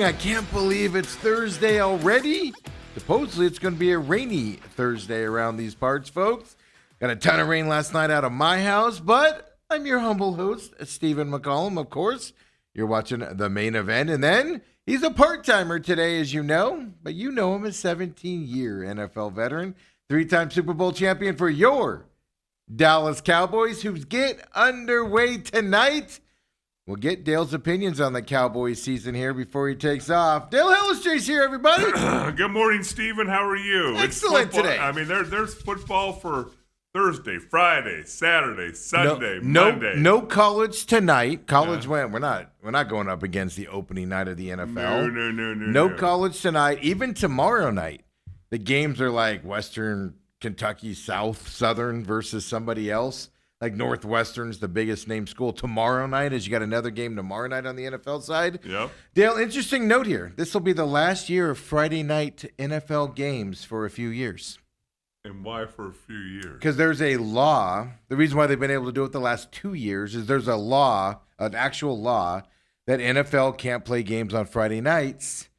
I can't believe it's Thursday already. Supposedly it's going to be a rainy Thursday around these parts, folks. Got a ton of rain last night out of my house, but I'm your humble host, Stephen McCollum, of course. You're watching the main event, and then he's a part-timer today, as you know, but you know him as 17-year NFL veteran, three-time Super Bowl champion for your Dallas Cowboys, who get underway tonight. We'll get Dale's opinions on the Cowboys season here before he takes off. Dale Hillestra's here, everybody. Good morning, Stephen. How are you? Excellent today. I mean, there's football for Thursday, Friday, Saturday, Sunday, Monday. No college tonight. College went. We're not going up against the opening night of the NFL. No college tonight. Even tomorrow night, the games are like Western Kentucky, Southern versus somebody else. Like Northwestern's the biggest name school. Tomorrow night, as you got another game tomorrow night on the NFL side. Yep. Dale, interesting note here. This will be the last year of Friday night NFL games for a few years. And why for a few years? Because there's a law. The reason why they've been able to do it the last 2 years is there's a law, an actual law, that NFL can't play games on Friday nights,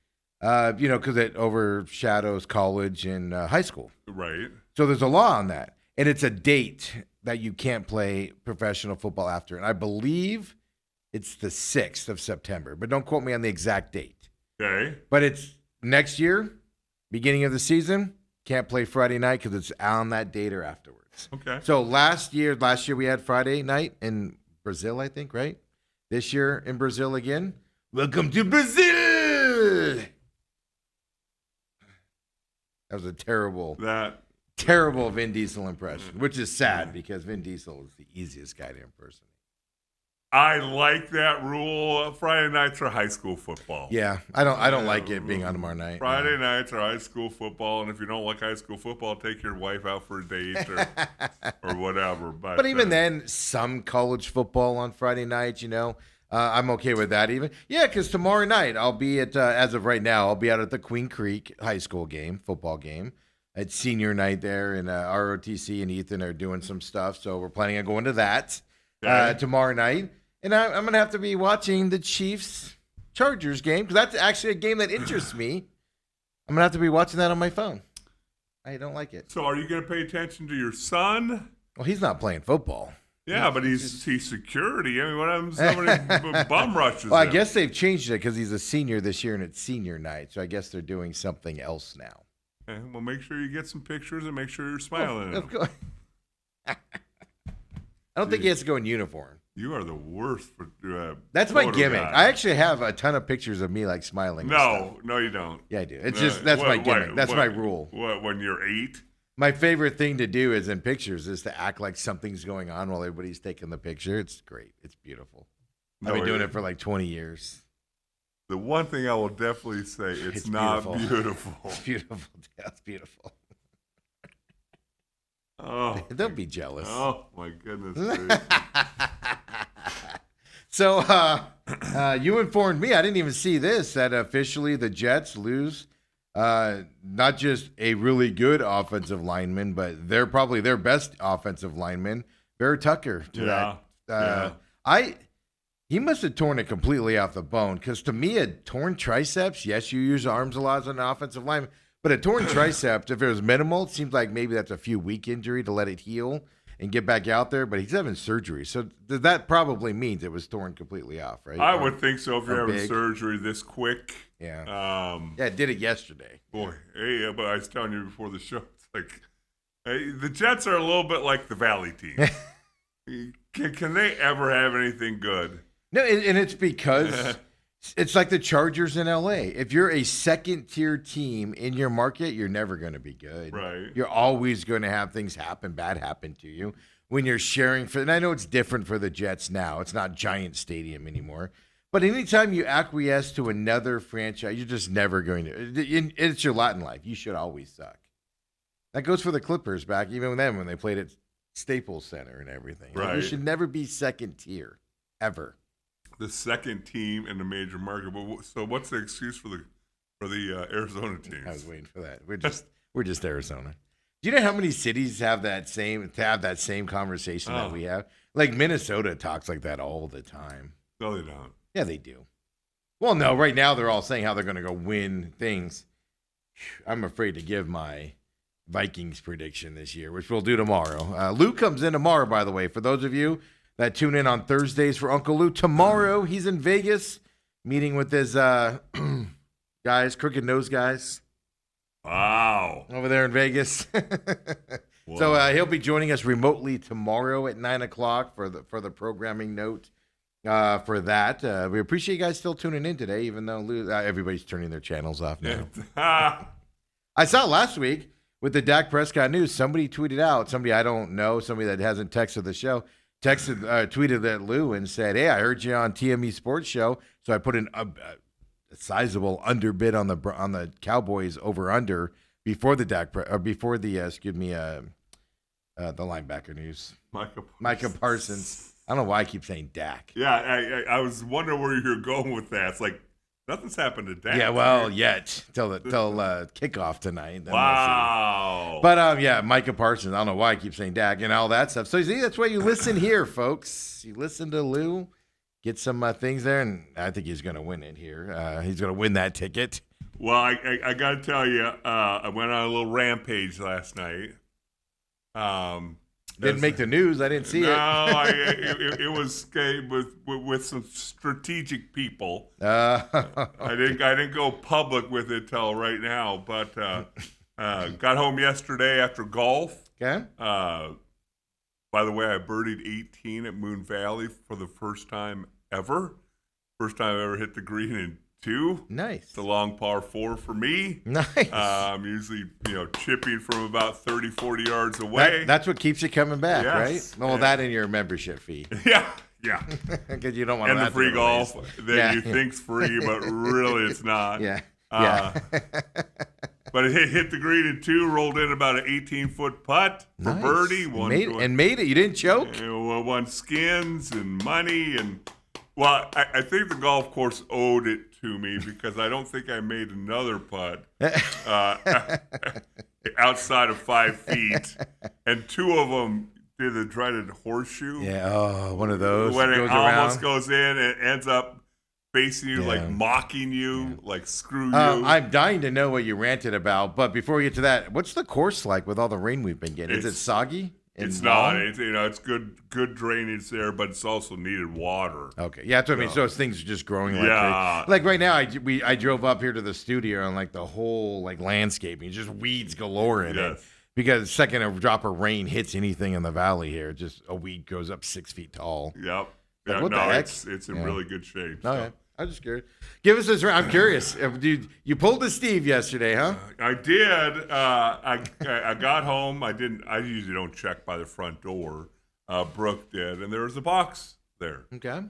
because it overshadows college and high school. Right. So there's a law on that. And it's a date that you can't play professional football after. And I believe it's the 6th of September. But don't quote me on the exact date. Okay. But it's next year, beginning of the season. Can't play Friday night because it's on that date or afterwards. Okay. So last year we had Friday night in Brazil, I think, right? This year in Brazil again. Welcome to Brazil. That was a terrible Vin Diesel impression, which is sad because Vin Diesel is the easiest guy to impersonate. I like that rule. Friday nights are high school football. Yeah, I don't like it being on tomorrow night. Friday nights are high school football, and if you don't like high school football, take your wife out for a date or whatever. But even then, some college football on Friday nights, I'm okay with that even. Yeah, because tomorrow night I'll be at, as of right now, I'll be out at the Queen Creek High School football game. It's senior night there, and ROTC and Ethan are doing some stuff, so we're planning on going to that tomorrow night. And I'm going to have to be watching the Chiefs-Chargers game, because that's actually a game that interests me. I'm going to have to be watching that on my phone. I don't like it. So are you going to pay attention to your son? Well, he's not playing football. Yeah, but he's security. I mean, what happens if somebody bum rushes Well, I him? guess they've changed it because he's a senior this year, and it's senior night, so I guess they're doing something else now. Okay, well, make sure you get some pictures and make sure you're smiling. Of course. I don't think he has to go in uniform. You are the worst for that's my gimmick. guy. I actually have a ton of pictures of me like smiling. No, you don't. Yeah, I do. It's just that's my gimmick. That's my rule. What, when you're 8? My favorite thing to do is in pictures is to act like something's going on while everybody's taking the picture. It's great. It's beautiful. I've been doing it for like 20 years. The one thing I will definitely say, it's not beautiful. It's beautiful. It's beautiful. Oh, don't be jealous. Oh my goodness. So you informed me. I didn't even see this, that officially the Jets lose not just a really good offensive lineman, but they're probably their best offensive lineman, Bear Tucker. He must have torn it completely off the bone, because to me, a torn triceps, yes, you use arms a lot as an offensive lineman, but a torn triceps, if it was minimal, it seems like maybe that's a few week injury to let it heal and get back out there, but he's having surgery. So that probably means it was torn completely off, right? I would think so if you're having surgery this quick. Yeah. It did it yesterday. Boy, hey, but I was telling you before the show, it's like, hey, the Jets are a little bit like the Valley team. Can they ever have anything good? No, and it's because it's like the Chargers in LA. If you're a second-tier team in your market, you're never going to be good. Right. You're always going to have things bad happen to you when you're sharing and I know it's different for the Jets now. It's not Giant Stadium anymore. But anytime you acquiesce to another franchise, you're just never going to. It's your lot in life. You should always suck. That goes for the Clippers back, even with them when they played at Staples Center and everything. Right. You should never be second tier, ever. The second team in the major market. So what's the excuse for the Arizona teams? I was waiting for that. We're just Arizona. Do you know how many cities have that same conversation that we have? Like Minnesota talks like that all the time. No, they don't. Yeah, they do. Well, no, right now they're all saying how they're going to go win things. I'm afraid to give my Vikings prediction this year, which we'll do tomorrow. Lou comes in tomorrow, by the way. For those of you that tune in on Thursdays for Uncle Lou, tomorrow he's in Vegas meeting with his guys, Crooked Nose guys. Wow. Over there in Vegas. So he'll be joining us remotely tomorrow at 9 o'clock for the programming note for that. We appreciate you guys still tuning in today, even though everybody's turning their channels off now. I saw last week with the Dak Prescott news, somebody tweeted out, somebody I don't know, somebody that hasn't texted the show, tweeted at Lou and said, "Hey, I heard you on TME Sports Show." So I put a sizable underbid on the Cowboys over under before the the linebacker news. Micah Parsons. I don't know why I keep saying Dak. Yeah, I was wondering where you're going with that. It's like nothing's happened to Dak. Yeah, well, yet till kickoff tonight. Then wow. We'll but yeah, Micah Parsons. I don't know why I keep saying Dak and all that stuff. So see, that's why you listen here, folks. You listen to Lou, get some things there, and I think he's going to win it here. He's going to win that ticket. Well, I got to tell you, I went on a little rampage last night. Didn't make the news. I didn't see it. No, it was with some strategic people. I didn't go public with it till right now, but got home yesterday after golf. Okay. By the way, I birdied 18 at Moon Valley for the first time ever. First time I ever hit the green in 2. Nice. It's a long par 4 for me. Nice. I'm usually, chipping from about 30, 40 yards away. That's what keeps you coming back, Yes. right? Well, that and your membership fee. Yeah. Because you don't want And that the free to golf waste. that you think's free, but really it's not. Yeah. But it hit the green in 2, rolled in about an 18-foot putt for Nice. birdie. Made it. You didn't choke? Won skins and money. Well, I think the golf course owed it to me because I don't think I made another putt outside of 5 feet. And 2 of them did the dreaded horseshoe. Yeah, one of those. When goes it almost around. goes in, it ends up facing you, like mocking you, like screw you. I'm dying to know what you ranted about, but before we get to that, what's the course like with all the rain we've been getting? Is it soggy? It's not. It's good drainage there, but it's also needed water. Okay, yeah, that's what I mean. So things are just growing like Yeah. crazy. Like right now, I drove up here to the studio and like the whole landscaping, just weeds galore in it. Because the second a drop of rain hits anything in the valley here, just a weed goes up 6 feet tall. Yep. Like, what the heck? It's in really good shape. Oh, yeah. I'm just curious. Give us this. I'm curious. You pulled the Steve yesterday, huh? I did. I got home. I didn't. I usually don't check by the front door. Brooke did, and there was a box there. Okay.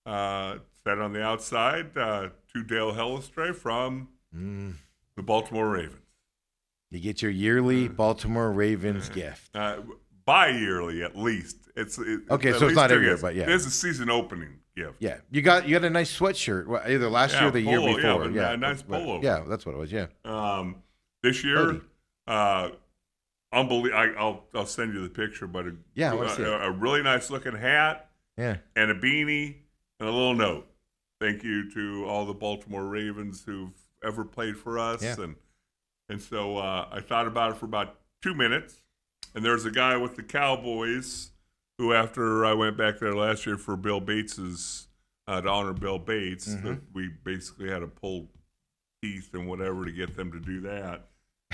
Set on the outside to Dale Hellestray from the Baltimore Ravens. You get your yearly Baltimore Ravens gift. Bi-yearly at least. Okay, so it's not every year, but yeah. It's a season opening gift. Yeah, you got a nice sweatshirt, either last year or the polo, year before. a nice polo. Yeah, that's what it was. Yeah. This year, unbelievable. I'll send you the picture, but a really nice looking hat. Yeah. And a beanie and a little note. Thank you to all the Baltimore Ravens who've ever played for us. Yeah. And so I thought about it for about 2 minutes. And there's a guy with the Cowboys who, after I went back there last year for Bill Bates's, to honor Bill Bates, that we basically had to pull teeth and whatever to get them to do that.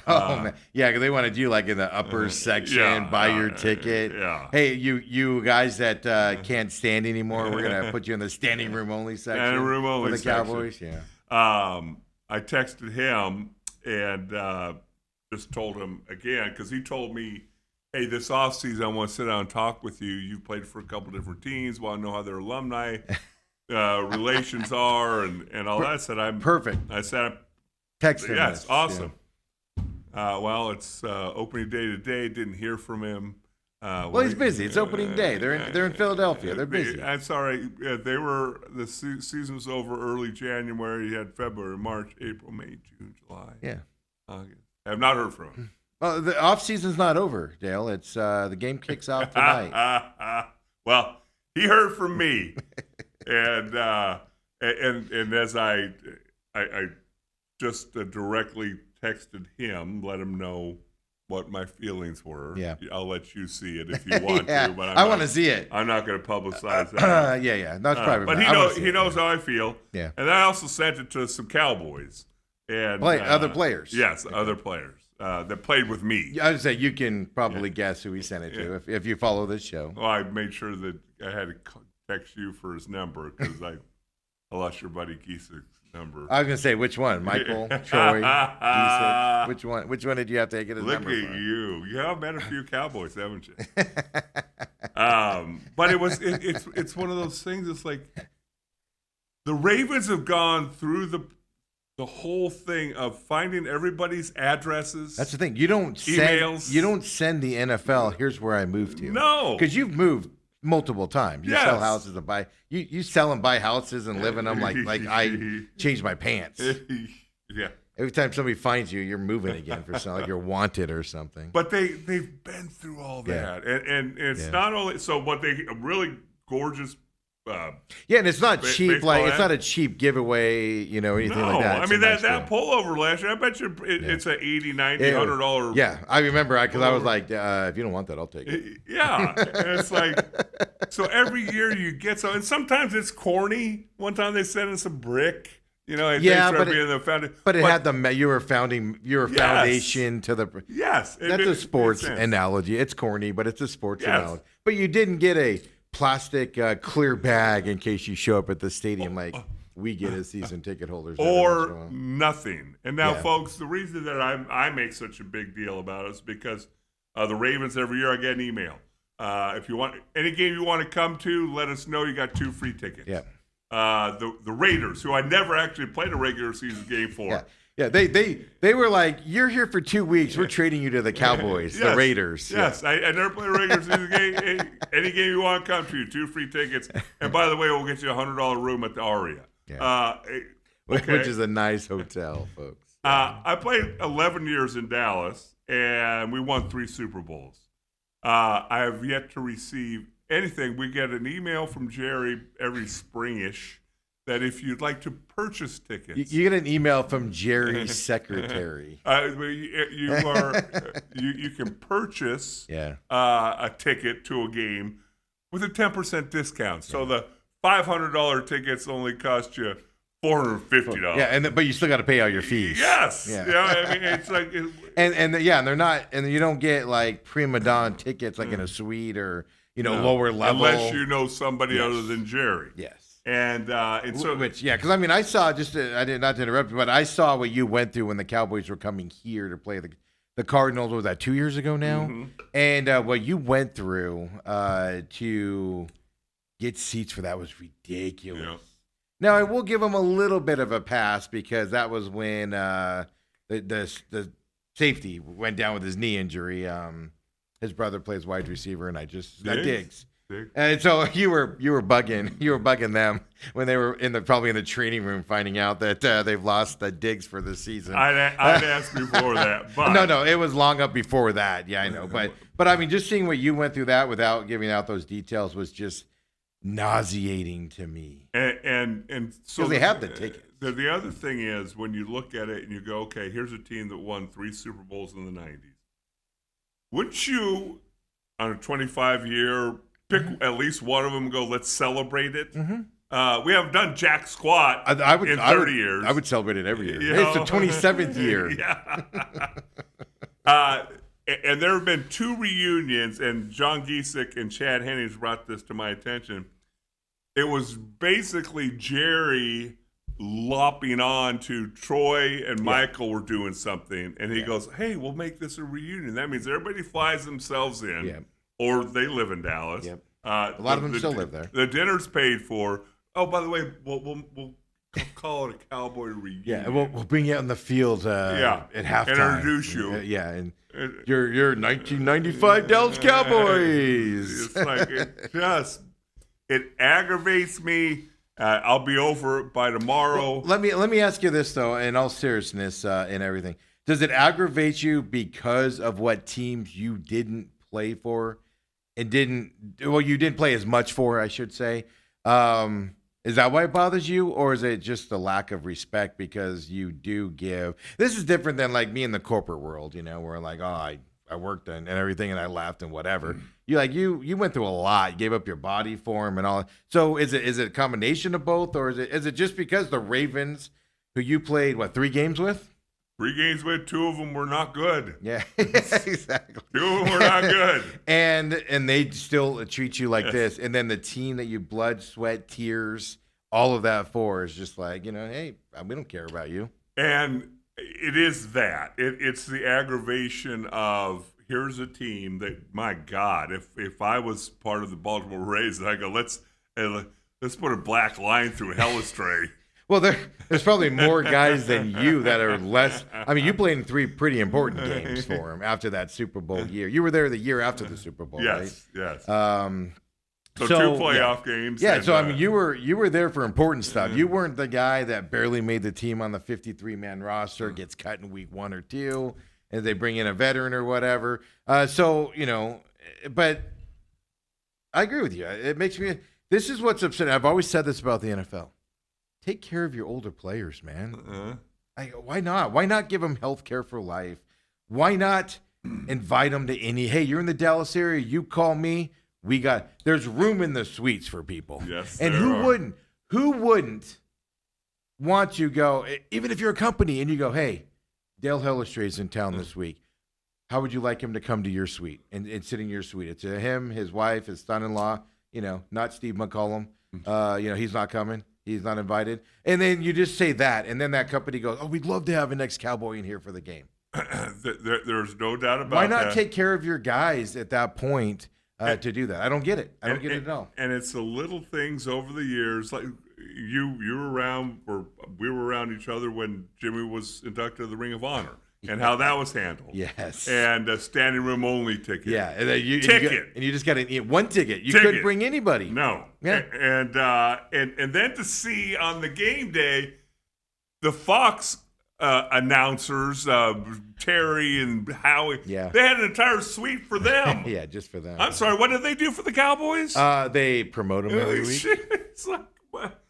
Oh man, yeah, because they wanted you like in the upper section, buy your ticket. Yeah. Hey, you guys that can't stand anymore, we're gonna put you in the standing room only section. Standing room only for the section. Cowboys. Yeah. I texted him and just told him again because he told me, hey, this offseason I want to sit down and talk with you. You've played for a couple different teams. Want to know how their alumni relations are and all that. I said, I'm perfect. I said, text him. Yes, awesome. Yeah. Well, it's opening day today. Didn't hear from him. Well, he's busy. It's opening day. They're in Philadelphia. They're busy. I'm sorry. They were the season was over early January. You had February, March, April, May, June, July. Yeah. August. I have not heard from him. Well, the off season's not over, Dale. It's the game kicks off tonight. Well, he heard from me, and and as I just directly texted him, let him know what my feelings were. Yeah. I'll let you see it if you want Yeah, to, but I want to see it. I'm not going to publicize that. Yeah. That's private. But he knows how I feel. Yeah. And I also sent it to some Cowboys and other players. Yes, other players that played with me. I would say you can probably guess who he sent it to if you follow this show. Well, I made sure that I had to text you for his number because I lost your buddy Giesecke's number. I was gonna say which one, Michael, Troy, Giesecke. Which one did you have to get his Look number? at from? you! You have met a few Cowboys, haven't you? But it's one of those things. It's like the Ravens have gone through the whole thing of finding everybody's addresses. That's the thing. You don't emails. You don't send the NFL. Here's where I moved to. No, because you've moved multiple times. You Yes. sell houses and buy. You sell and buy houses and live in them like I changed my pants. Yeah. Every time somebody finds you, you're moving again for something like you're wanted or something. But they've been through all that, and it's not only so. What they a really gorgeous. Yeah, and it's not cheap. baseball Like it's ad? not a cheap giveaway, anything like that. I It's mean a nice that deal. pullover last year. I bet you it's a $80, $90, $100. Yeah, I remember because I was like, if you don't want that, I'll take it. Yeah, and it's like so every year you get some, and sometimes it's corny. One time they sent us a brick. And Yeah, they but being the foundation. But it had you were foundation to the. Yes, That's a sports makes sense. analogy. It's corny, but it's a sports Yes. analogy. But you didn't get a plastic clear bag in case you show up at the stadium like we get as season ticket holders. Or nothing. And now, Yeah. folks, the reason that I make such a big deal about it is because the Ravens every year I get an email. If you want any game you want to come to, let us know. You got 2 free tickets. Yeah. The Raiders, who I never actually played a regular season game for. Yeah. They were like, you're here for 2 weeks. We're trading you to the Cowboys, the Raiders. Yes, I never played a regular season game. Any game you want to come to, 2 free tickets. And by the way, we'll get you a $100 room at the Aria. Yeah. Okay. Which is a nice hotel, folks. I played 11 years in Dallas, and we won 3 Super Bowls. I have yet to receive anything. We get an email from Jerry every springish that if you'd like to purchase tickets, You get an email from Jerry's secretary. you can purchase Yeah. a ticket to a game with a 10% discount. So the $500 tickets only cost you $450. Yeah, but you still got to pay all your fees. Yes. Yeah. I mean, it's like. And they're not, and you don't get like prima donna tickets like in a suite or lower level Unless you know somebody other than Jerry. Yes. And so because I mean I saw I did not to interrupt you, but I saw what you went through when the Cowboys were coming here to play the Cardinals. Was that 2 years ago now? Mm-hmm. And what you went through to get seats for that was ridiculous. Yeah. Now I will give him a little bit of a pass because that was when the safety went down with his knee injury. His brother plays wide receiver, and Diggs. And so you were bugging them when they were probably in the training room finding out that they've lost Diggs for the season. I'd asked before that, but no, it was long up before that. Yeah, I know, but I mean, just seeing what you went through that without giving out those details was just nauseating to me. And so Because they have the tickets. The other thing is when you look at it and you go, okay, here's a team that won 3 Super Bowls in the 90s. Wouldn't you, on a 25-year, pick at least one of them and go, let's celebrate it? Mm-hmm. We haven't done jack squat in 30 years. I would celebrate it every year. You It's the know? 27th year. Yeah. And there have been 2 reunions, and John Giesecke and Chad Hennings brought this to my attention. It was basically Jerry lopping on to Troy and Michael were doing something, and he goes, hey, we'll make this a reunion. That means everybody flies themselves in, or they live in Dallas. Yep. A lot of them still live there. The dinner's paid for. Oh, by the way, we'll call it a Cowboy reunion. Yeah, we'll bring you out in the field at halftime. And introduce you. And your 1995 Dallas Cowboys. It's like it aggravates me. I'll be over it by tomorrow. Well, let me ask you this though, in all seriousness and everything, does it aggravate you because of what teams you didn't play for and you didn't play as much for, I should say? Is that why it bothers you, or is it just the lack of respect because you do give? This is different than like me in the corporate world, where like, oh, I worked and everything, and I left and whatever. You went through a lot. You gave up your body for him and all. So is it a combination of both, or is it just because the Ravens, who you played 3 games with? 3 games with, 2 of them were not good. Yeah, exactly. 2 of them were not good. and they still treat you like this. And then the team that you blood, sweat, tears, all of that for is just like, hey, we don't care about you. And it is that. It's the aggravation of, here's a team that, my God, if I was part of the Baltimore Rays, I go, let's put a black line through Hellestray. Well, there's probably more guys than you that are less. I mean, you played in 3 pretty important games for him after that Super Bowl year. You were there the year after the Super Bowl, right? Yes. So 2 playoff games. Yeah, and, so I mean, you were there for important stuff. You weren't the guy that barely made the team on the 53-man roster, gets cut in week 1 or 2, and they bring in a veteran or whatever. But I agree with you. It makes me. This is what's upsetting. I've always said this about the NFL. Take care of your older players, man. Why not? Why not give them health care for life? Why not invite them to any? Hey, you're in the Dallas area. You call me. There's room in the suites for people. Yes, and who wouldn't want to go, even if you're a company and you go, hey, Dale Hellestray's in town this week. How would you like him to come to your suite and sit in your suite? It's him, his wife, his son-in-law, not Steve McCollum. He's not coming. He's not invited. And then you just say that, and then that company goes, oh, we'd love to have an ex-Cowboy in here for the game. There's no doubt about that. Why not take care of your guys at that point to do that? I don't get it. I don't get it at all. And it's the little things over the years, like you were around, or we were around each other when Jimmy was inducted to the Ring of Honor. And how that was handled. Yes. And a standing room only ticket. Yeah. And then you just got to eat 1 ticket. You couldn't bring anybody. No. Yeah. And then to see on the game day, the Fox announcers, Terry and Howie, they had an entire suite for them. Yeah, just for them. I'm sorry, what did they do for the Cowboys? They promote them every week. It's like, what?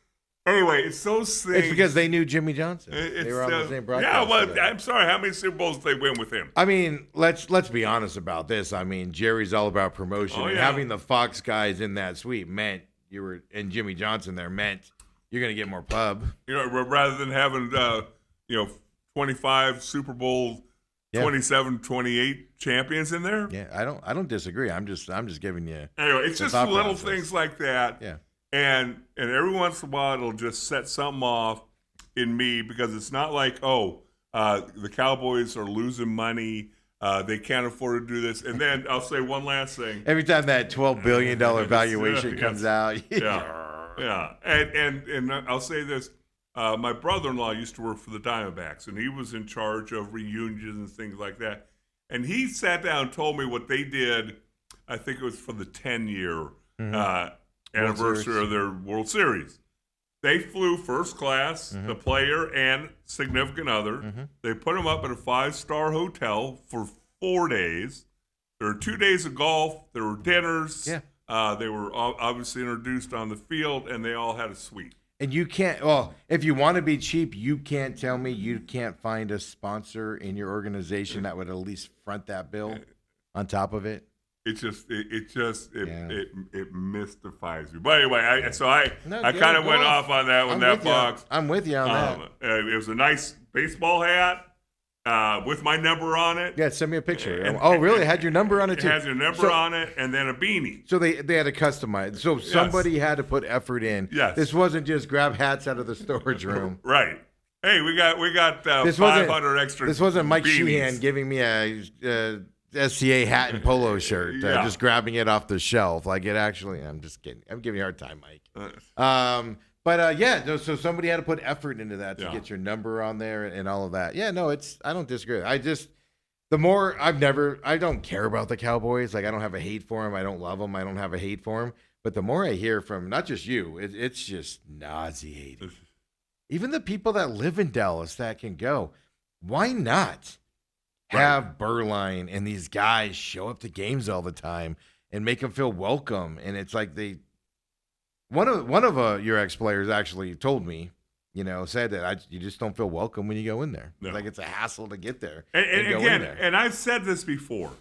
Anyway, it's so sick. It's because they knew Jimmy Johnson. They were on the same broadcast. Yeah, well, I'm sorry. How many Super Bowls did they win with him? I mean, let's be honest about this. I mean, Jerry's all about promotion. And having the Fox guys in that suite meant and Jimmy Johnson there meant you're going to get more pub. Rather than having 25 Super Bowl, 27, 28 champions in there. Yeah, I don't disagree. I'm just giving you. Anyway, it's just little things like that. Yeah. And every once in a while, it'll just set something off in me because it's not like, the Cowboys are losing money. They can't afford to do this. And then I'll say one last thing. Every time that $12 billion valuation comes out. Yeah. And I'll say this. My brother-in-law used to work for the Diamondbacks, and he was in charge of reunions and things like that. And he sat down and told me what they did. I think it was for the 10-year anniversary of their World Series. They flew first class, the player and significant other. They put them up at a 5-star hotel for 4 days. There were 2 days of golf. There were dinners. Yeah. They were obviously introduced on the field, and they all had a suite. And you can't, if you want to be cheap, you can't tell me you can't find a sponsor in your organization that would at least front that bill on top of it. It mystifies me. But anyway, I kind of went off on that with that box. I'm with you on that. It was a nice baseball hat with my number on it. Yeah, send me a picture. Really? It had your number on it too? It has your number on it, and then a beanie. So they had to customize. So somebody had to put effort in. Yes. This wasn't just grab hats out of the storage room. Right. Hey, we got 500 extra. This wasn't Mike beanies. Sheehan giving me a SCA hat and polo shirt, just grabbing it off the shelf. Like it actually, I'm just kidding. I'm giving you a hard time, Mike. So somebody had to put effort into that to get your number on there and all of that. Yeah, no, I don't disagree. I don't care about the Cowboys. Like I don't have a hate for them. I don't love them. I don't have a hate for them. But the more I hear from not just you, it's just nauseating. Even the people that live in Dallas that can go, why not have Berline and these guys show up to games all the time and make them feel welcome? And it's like One of your ex players actually told me, said that you just don't feel welcome when you go in there. No. Like it's a hassle to get there And go again, in there. and I've said this before.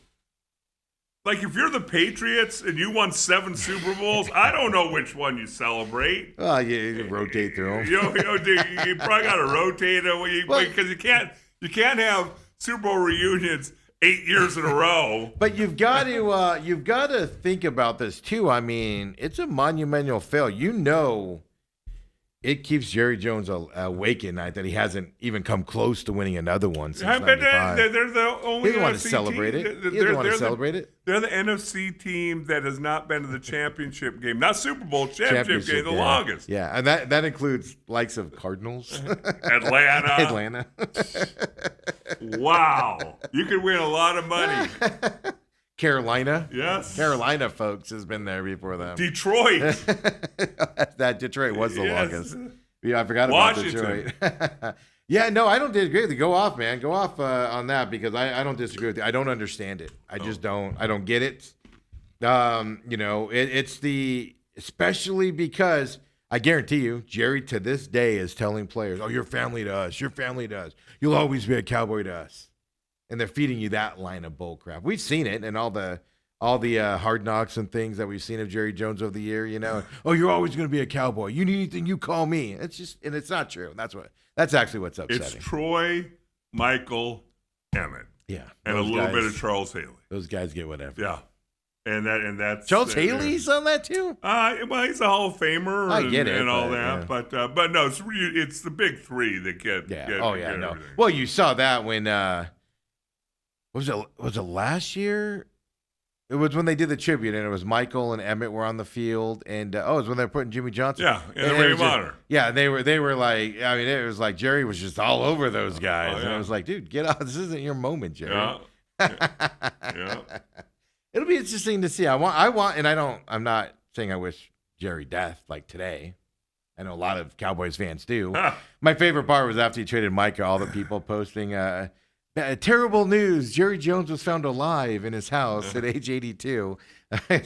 Like if you're the Patriots and you won 7 Super Bowls, I don't know which one you celebrate. Well, you rotate through them. You probably got to rotate them because you can't have Super Bowl reunions 8 years in a row. But you've got to think about this too. I mean, it's a monumental fail. It keeps Jerry Jones awake at night that he hasn't even come close to winning another one since But '95. they're the only He doesn't want to NFC celebrate team. it. He doesn't want to celebrate it. They're the NFC team that has not been to the championship game, not Super Bowl, championship game, the longest. Yeah, and that includes likes of Cardinals, Atlanta. Wow, you could win a lot of money. Carolina. Yes, Carolina folks has been there before them. Detroit. That Detroit was the Yes. longest. Yeah, I forgot Washington. about Detroit. Yeah, no, I don't disagree with you. Go off, man. Go off on that because I don't disagree with you. I don't understand it. I just don't. I don't get it. It's especially because I guarantee you, Jerry to this day is telling players, "Oh, you're family to us. You're family to us. You'll always be a Cowboy to us." And they're feeding you that line of bull crap. We've seen it in all the hard knocks and things that we've seen of Jerry Jones over the year. Oh, you're always going to be a Cowboy. You need anything, you call me. It's not true. That's actually what's upsetting. It's Troy, Michael, Emmett, yeah, and a little bit of Charles Haley. Those guys get whatever. Yeah, and that's Charles Haley's on that too. Well, he's a Hall of Famer. I get it, and all but, that, yeah. but no, it's the big three that get. Yeah. Get, No. everything. Well, you saw that when was it last year? It was when they did the tribute, and it was Michael and Emmett were on the field, and it was when they were putting Jimmy Johnson. Yeah, and it Ray was just- Bonner. Yeah, they were like, I mean, it was like Jerry was just all over those guys, Oh, yeah. and it was like, dude, get off! This isn't your moment, Jerry. Yeah. It'll be interesting to see. I'm not saying I wish Jerry death like today. I know a lot of Cowboys fans do. My favorite part was after he traded Micah, all the people posting, terrible news. Jerry Jones was found alive in his house at age 82.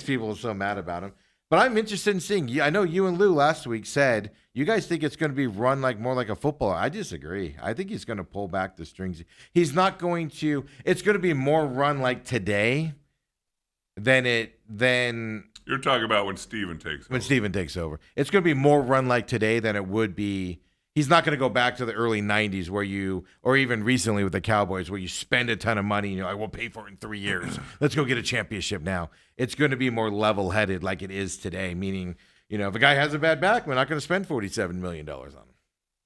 People were so mad about him. But I'm interested in seeing. I know you and Lou last week said you guys think it's going to be run more like a football. I disagree. I think he's going to pull back the strings. He's not going to. It's going to be more run like today than You're talking about when Steven takes over. when Steven takes over. It's going to be more run like today than it would be. He's not going to go back to the early 90s or even recently with the Cowboys where you spend a ton of money and you're like, we'll pay for it in 3 years. Let's go get a championship now. It's going to be more level-headed like it is today, meaning, if a guy has a bad back, we're not going to spend $47 million on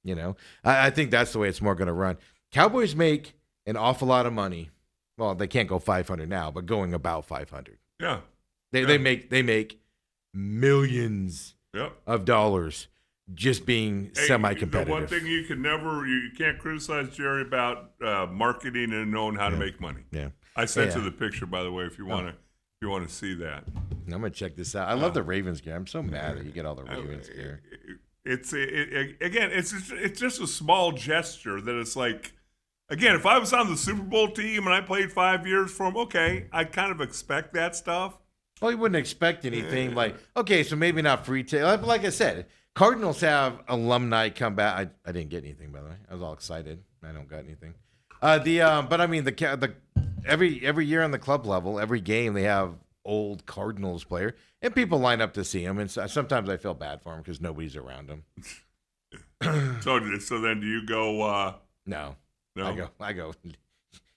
him. I think that's the way it's more going to run. Cowboys make an awful lot of money. Well, they can't go 500 now, but going about 500. Yeah. They make millions Yep. of dollars just being Hey, semi-competitive. The one thing you can't criticize Jerry about marketing and knowing how to make money. Yeah. I sent Yeah. you the picture, by the way, if you want to see that. I'm gonna check this out. I love the Ravens gear. I'm so mad that you get all the Ravens gear. It's just a small gesture that it's like, again, if I was on the Super Bowl team and I played 5 years for them, okay, I kind of expect that stuff. Well, you wouldn't expect anything okay, so maybe not free ticket. Like I said, Cardinals have alumni come back. I didn't get anything, by the way. I was all excited. I don't got anything. But I mean the every year on the club level, every game they have old Cardinals player, and people line up to see him. And sometimes I feel bad for him because nobody's around him. So then do you go? No, No. I go.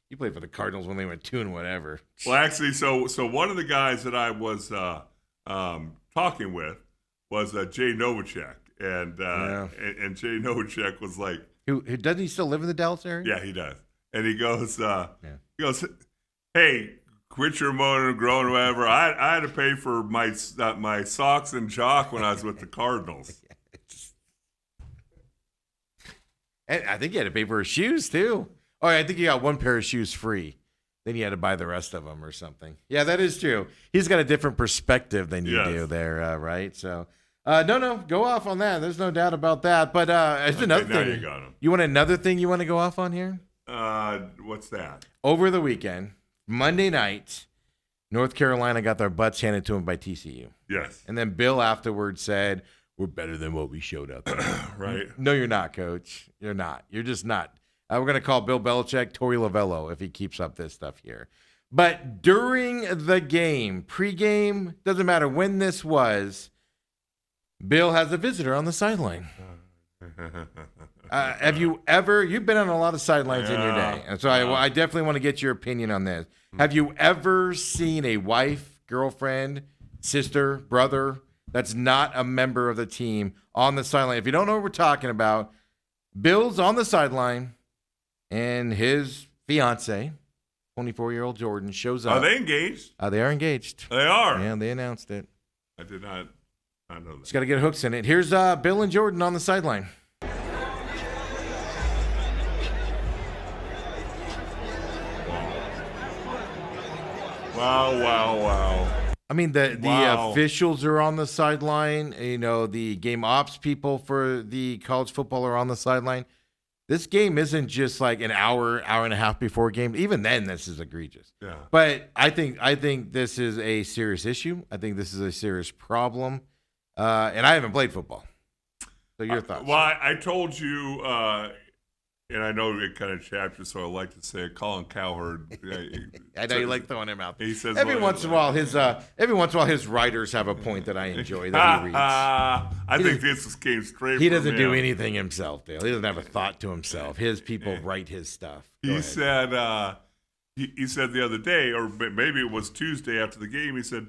You played for the Cardinals when they went 2 and whatever. Well, actually, so one of the guys that I was talking with was Jay Novacek, and Jay Novacek was like, Who doesn't he still live in the Dallas area? yeah, he does, and he goes, hey, quit your moaning and groaning, whatever. I had to pay for my socks and jock when I was with the Cardinals. And I think he had to pay for his shoes too. Oh, I think he got 1 pair of shoes free. Then he had to buy the rest of them or something. Yeah, that is true. He's got a different perspective than you do there, right? So, no, go off on that. There's no doubt about that. But it's another now thing. you got him. You want another thing you want to go off on here? What's that? Over the weekend, Monday night, North Carolina got their butts handed to them by TCU. Yes. And then Bill afterwards said, we're better than what we showed out there. Right. No, you're not, Coach. You're not. You're just not. We're going to call Bill Belichick Torey Lovello if he keeps up this stuff here. But during the game, pregame, doesn't matter when this was, Bill has a visitor on the sideline. Have you ever, you've been on a lot of sidelines in your day, and so I definitely want to get your opinion on this. Have you ever seen a wife, girlfriend, sister, brother that's not a member of the team on the sideline? If you don't know what we're talking about, Bill's on the sideline, and his fiance, 24-year-old Jordan, shows up. Are they engaged? They are engaged. They are. Yeah, they announced it. I did not know that. Just got to get hooks in it. Here's Bill and Jordan on the sideline. Wow. I mean, the Wow. officials are on the sideline. You know, the game ops people for the college football are on the sideline. This game isn't just like an hour and a half before game. Even then, this is egregious. Yeah. But I think this is a serious issue. I think this is a serious problem. And I haven't played football. So your thoughts? Well, I told you, and I know it kind of chapped you, so I like to say it. Colin Cowherd. I know you like throwing him out. He says every once in a while his writers have a point that I enjoy that he reads. I think this came straight. He from doesn't do him. anything himself, Dale. He doesn't have a thought to himself. His people write his stuff. Go He ahead. said. He said the other day, or maybe it was Tuesday after the game. He said,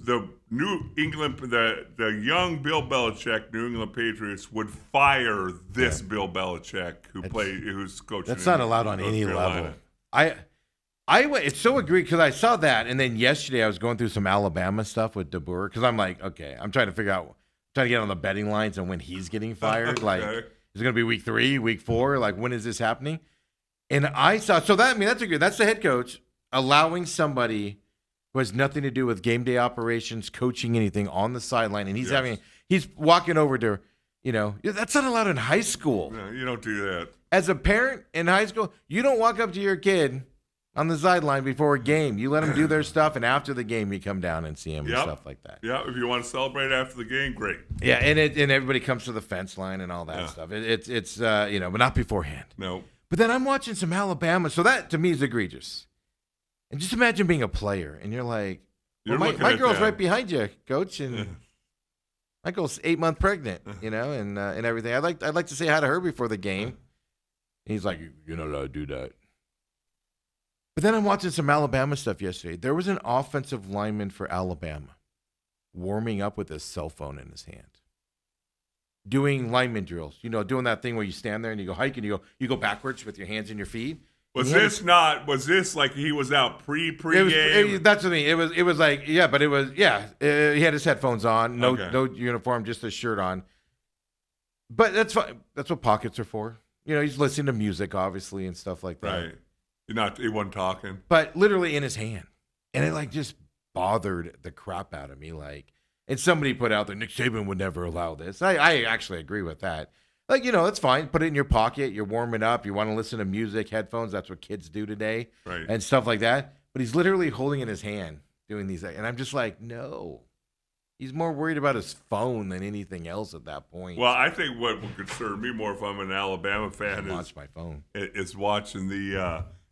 the New England, the young Bill Belichick, New England Patriots would fire this Bill Belichick who's coaching. That's not allowed on North any Carolina. level. It's so agreed because I saw that, and then yesterday I was going through some Alabama stuff with DeBoer because I'm like, okay, I'm trying to get on the betting lines and when he's getting fired. Okay. Like, is it going to be week 3, week 4? Like, when is this happening? And I saw that's the head coach allowing somebody who has nothing to do with game day operations, coaching, anything on the sideline, and he's walking over to, that's not allowed in high school. No, you don't do that. As a parent in high school, you don't walk up to your kid on the sideline before a game. You let them do their stuff, and after the game, you come down and see them and stuff like that. Yeah, if you want to celebrate after the game, great. Yeah, and everybody comes to the fence line and all that stuff. It's but not beforehand. No. But then I'm watching some Alabama, so that to me is egregious. And just imagine being a player, and you're like, my girl's right behind you, coach, and my girl's 8 months pregnant, and everything. I'd like to say hi to her before the game. And he's like, you're not allowed to do that. But then I'm watching some Alabama stuff yesterday. There was an offensive lineman for Alabama warming up with his cell phone in his hand, doing lineman drills. Doing that thing where you stand there and you go hike and you go backwards with your hands in your feet. Was this like he was out pre-game? That's what I mean. It was like, he had his headphones on, no uniform, just a shirt on. But that's fine. That's what pockets are for. He's listening to music, obviously, and stuff like that. Right. He wasn't talking. But literally in his hand. And it just bothered the crap out of me. And somebody put out there, Nick Saban would never allow this. I actually agree with that. That's fine. Put it in your pocket. You're warming up. You want to listen to music, headphones. That's what kids do today. Right. And stuff like that. But he's literally holding in his hand doing these. And I'm just like, no. He's more worried about his phone than anything else at that point. Well, I think what would concern me more if I'm an Alabama fan watch my phone. Is watching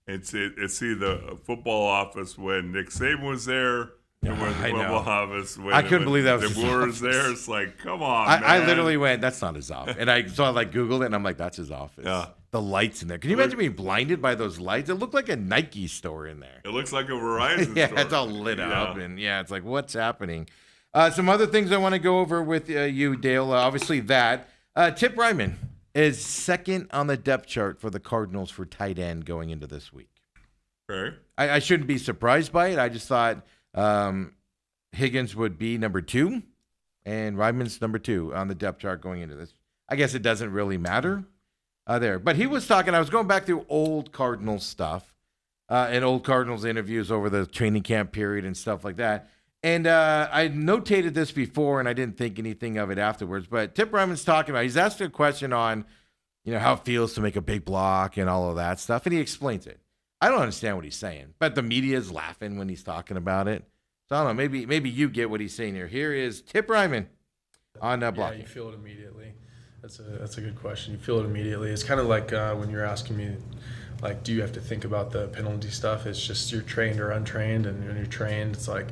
and see the football office when Nick Saban was there. And when the football office, I couldn't believe that was his DeBoer office. there. It's like, come on, man. I literally went, that's not his office. And I Googled it, and I'm like, that's his office. Yeah. The lights in there. Can you imagine being blinded by those lights? It looked like a Nike store in there. It looks like a Verizon Yeah, store. it's all lit up. And it's like, what's happening? Some other things I want to go over with you, Dale. Obviously that. Tip Ryman is second on the depth chart for the Cardinals for tight end going into this week. Okay. I shouldn't be surprised by it. I just thought Higgins would be number 2, and Ryman's number 2 on the depth chart going into this. I guess it doesn't really matter there. But he was talking, I was going back through old Cardinals stuff and old Cardinals interviews over the training camp period and stuff like that. And I notated this before, and I didn't think anything of it afterwards. But Tip Ryman's talking about, he's asked a question on, how it feels to make a big block and all of that stuff, and he explains it. I don't understand what he's saying, but the media is laughing when he's talking about it. So I don't know. Maybe you get what he's saying here. Here is Tip Ryman on blocking. Yeah, you feel it immediately. That's a good question. You feel it immediately. It's kind of like when you're asking me, like, do you have to think about the penalty stuff? It's just you're trained or untrained, and when you're trained, it's like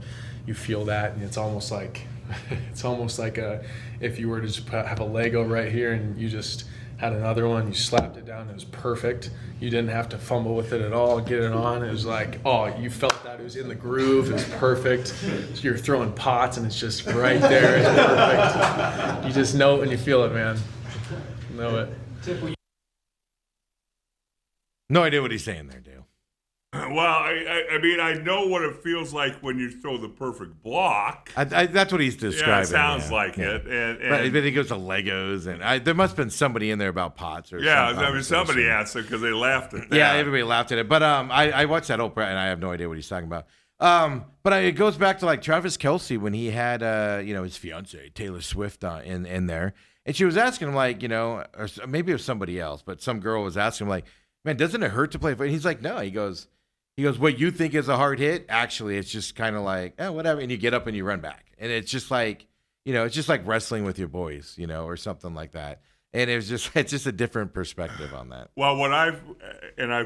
you feel that, and it's almost like if you were to just have a Lego right here, and you just had another one, you slapped it down, it was perfect. You didn't have to fumble with it at all, get it on. It was like, oh, you felt that it was in the groove, it was perfect. So you're throwing pots, and it's just right there, it's perfect. You just know it when you feel it, man. Know it. No idea what he's saying there, Dale. Well, I mean, I know what it feels like when you throw the perfect block. That's what he's describing. Yeah, it sounds like it. But he goes to Legos, and there must have been somebody in there about pots or yeah, some I mean, somebody asked it because they laughed at that. Yeah, everybody laughed at it. But I watched that Oprah, and I have no idea what he's talking about. But it goes back to like Travis Kelce when he had his fiance Taylor Swift in there, and she was asking him like, or maybe it was somebody else, but some girl was asking him like, man, doesn't it hurt to play? And he's like, no. He goes, what you think is a hard hit, actually, it's just kind of like, whatever. And you get up and you run back. And it's just like, it's just like wrestling with your boys, or something like that. And it's just a different perspective on that. Well, I've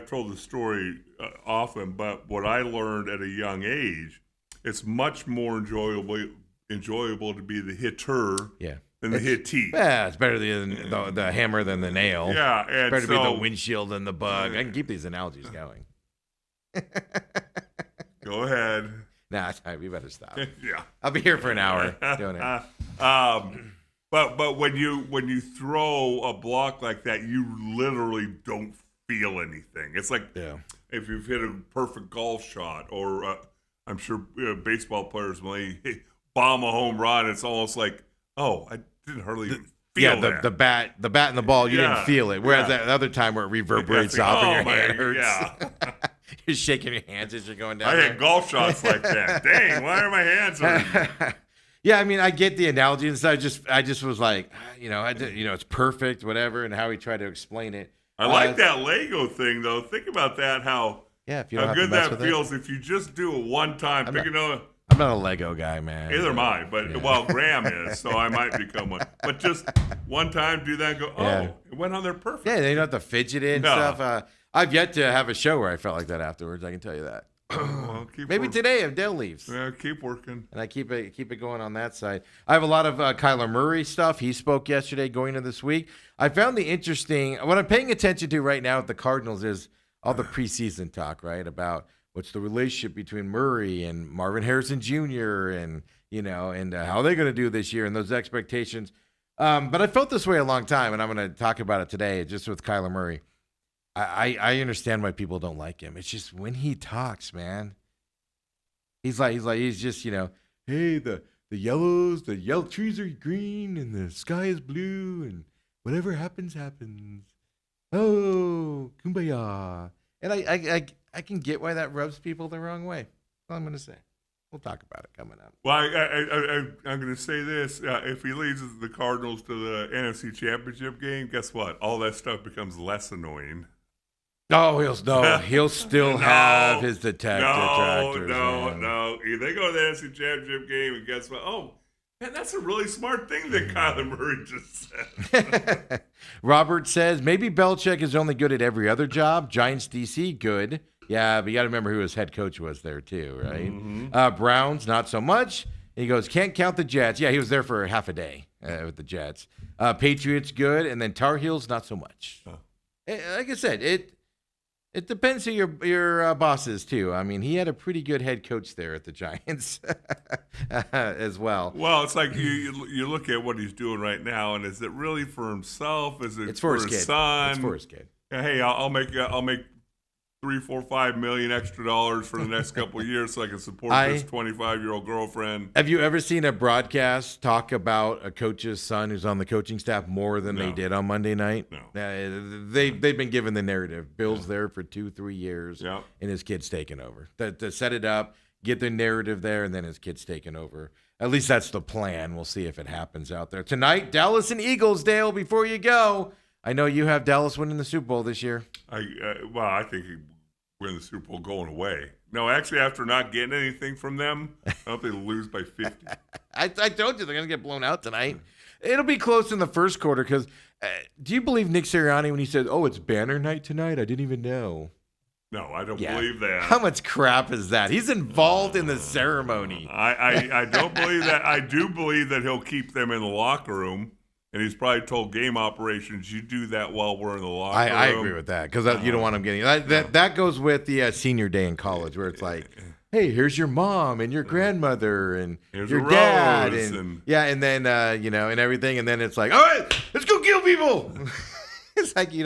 told the story often, but what I learned at a young age, it's much more enjoyable to be the hitter than the hittee. Yeah, it's better than the hammer than the nail. Yeah, and it's better to be the windshield than the bug. I can keep these analogies going. Go ahead. Nah, we better stop. Yeah, I'll be here for an hour doing it. But when you throw a block like that, you literally don't feel anything. It's like if you've hit a perfect golf shot, or I'm sure baseball players when they bomb a home run, it's almost like, oh, I didn't hardly even feel that. the bat and the ball, you didn't feel it. Whereas that other time where it reverberates off and your hand hurts. Yeah. You're shaking your hands as you're going down. I hit golf shots like that. Dang, why are my hands hurting? Yeah, I mean, I get the analogy, and so I just was like, it's perfect, whatever, and how he tried to explain it. I like that Lego thing, though. Think about that, how good that feels if you just do it one time. I'm not a Lego guy, man. Neither am I, but Graham is, so I might become one. But just one time, do that and go, it went on there perfect. Yeah, you don't have to fidget it and stuff. I've yet to have a show where I felt like that afterwards, I can tell you that. Well, maybe today if Dale leaves. Yeah, keep working. And I keep it going on that side. I have a lot of Kyler Murray stuff. He spoke yesterday going into this week. I found the interesting, what I'm paying attention to right now with the Cardinals is all the preseason talk, right, about what's the relationship between Murray and Marvin Harrison Jr. and how they're going to do this year and those expectations. But I felt this way a long time, and I'm going to talk about it today just with Kyler Murray. I understand why people don't like him. It's just when he talks, man. He's just, hey, the yellow trees are green and the sky is blue and whatever happens, happens. Oh, kumbaya. And I can get why that rubs people the wrong way. That's all I'm going to say. We'll talk about it coming up. Well, I'm going to say this. If he leads the Cardinals to the NFC Championship game, guess what? All that stuff becomes less annoying. Oh, he'll still have his detractors. No. They go to the NFC Championship game, and guess what? Oh, man, that's a really smart thing that Kyler Murray just said. Robert says, maybe Belichick is only good at every other job. Giants DC, good. Yeah, but you got to remember who his head coach was there, too, right? Mm-hmm. Browns, not so much. And he goes, can't count the Jets. Yeah, he was there for half a day with the Jets. Patriots, good. And then Tar Heels, not so much. Oh. Like I said, it depends who your boss is, too. I mean, he had a pretty good head coach there at the Giants as well. Well, it's like you look at what he's doing right now, and is it really for himself? Is it for his son? It's for his kid. Hey, I'll make $3, $4, $5 million extra dollars for the next couple of years so I can support this 25-year-old girlfriend. Have you ever seen a broadcast talk about a coach's son who's on the coaching staff more than they did on Monday night? No. They've been given the narrative. Bill's there for 2-3 years, and his kid's taken over. To set it up, get the narrative there, and then his kid's taken over. At least that's the plan. We'll see if it happens out there. Tonight, Dallas and Eagles, Dale, before you go. I know you have Dallas winning the Super Bowl this year. I think he win the Super Bowl going away. No, actually, after not getting anything from them, I hope they lose by 50. I told you they're going to get blown out tonight. It'll be close in the first quarter because do you believe Nick Sirianni when he said, "Oh, it's banner night tonight"? I didn't even know. No, I don't Yeah. believe that. How much crap is that? He's involved in the ceremony. I don't believe that. I do believe that he'll keep them in the locker room, and he's probably told game operations, "You do that while we're in the locker room." I agree with that because you don't want them getting that goes with the senior day in college where it's like, hey, here's your mom and your grandmother and Here's your a dad rose and then and everything, and then it's like, all right, let's go kill people. It's like you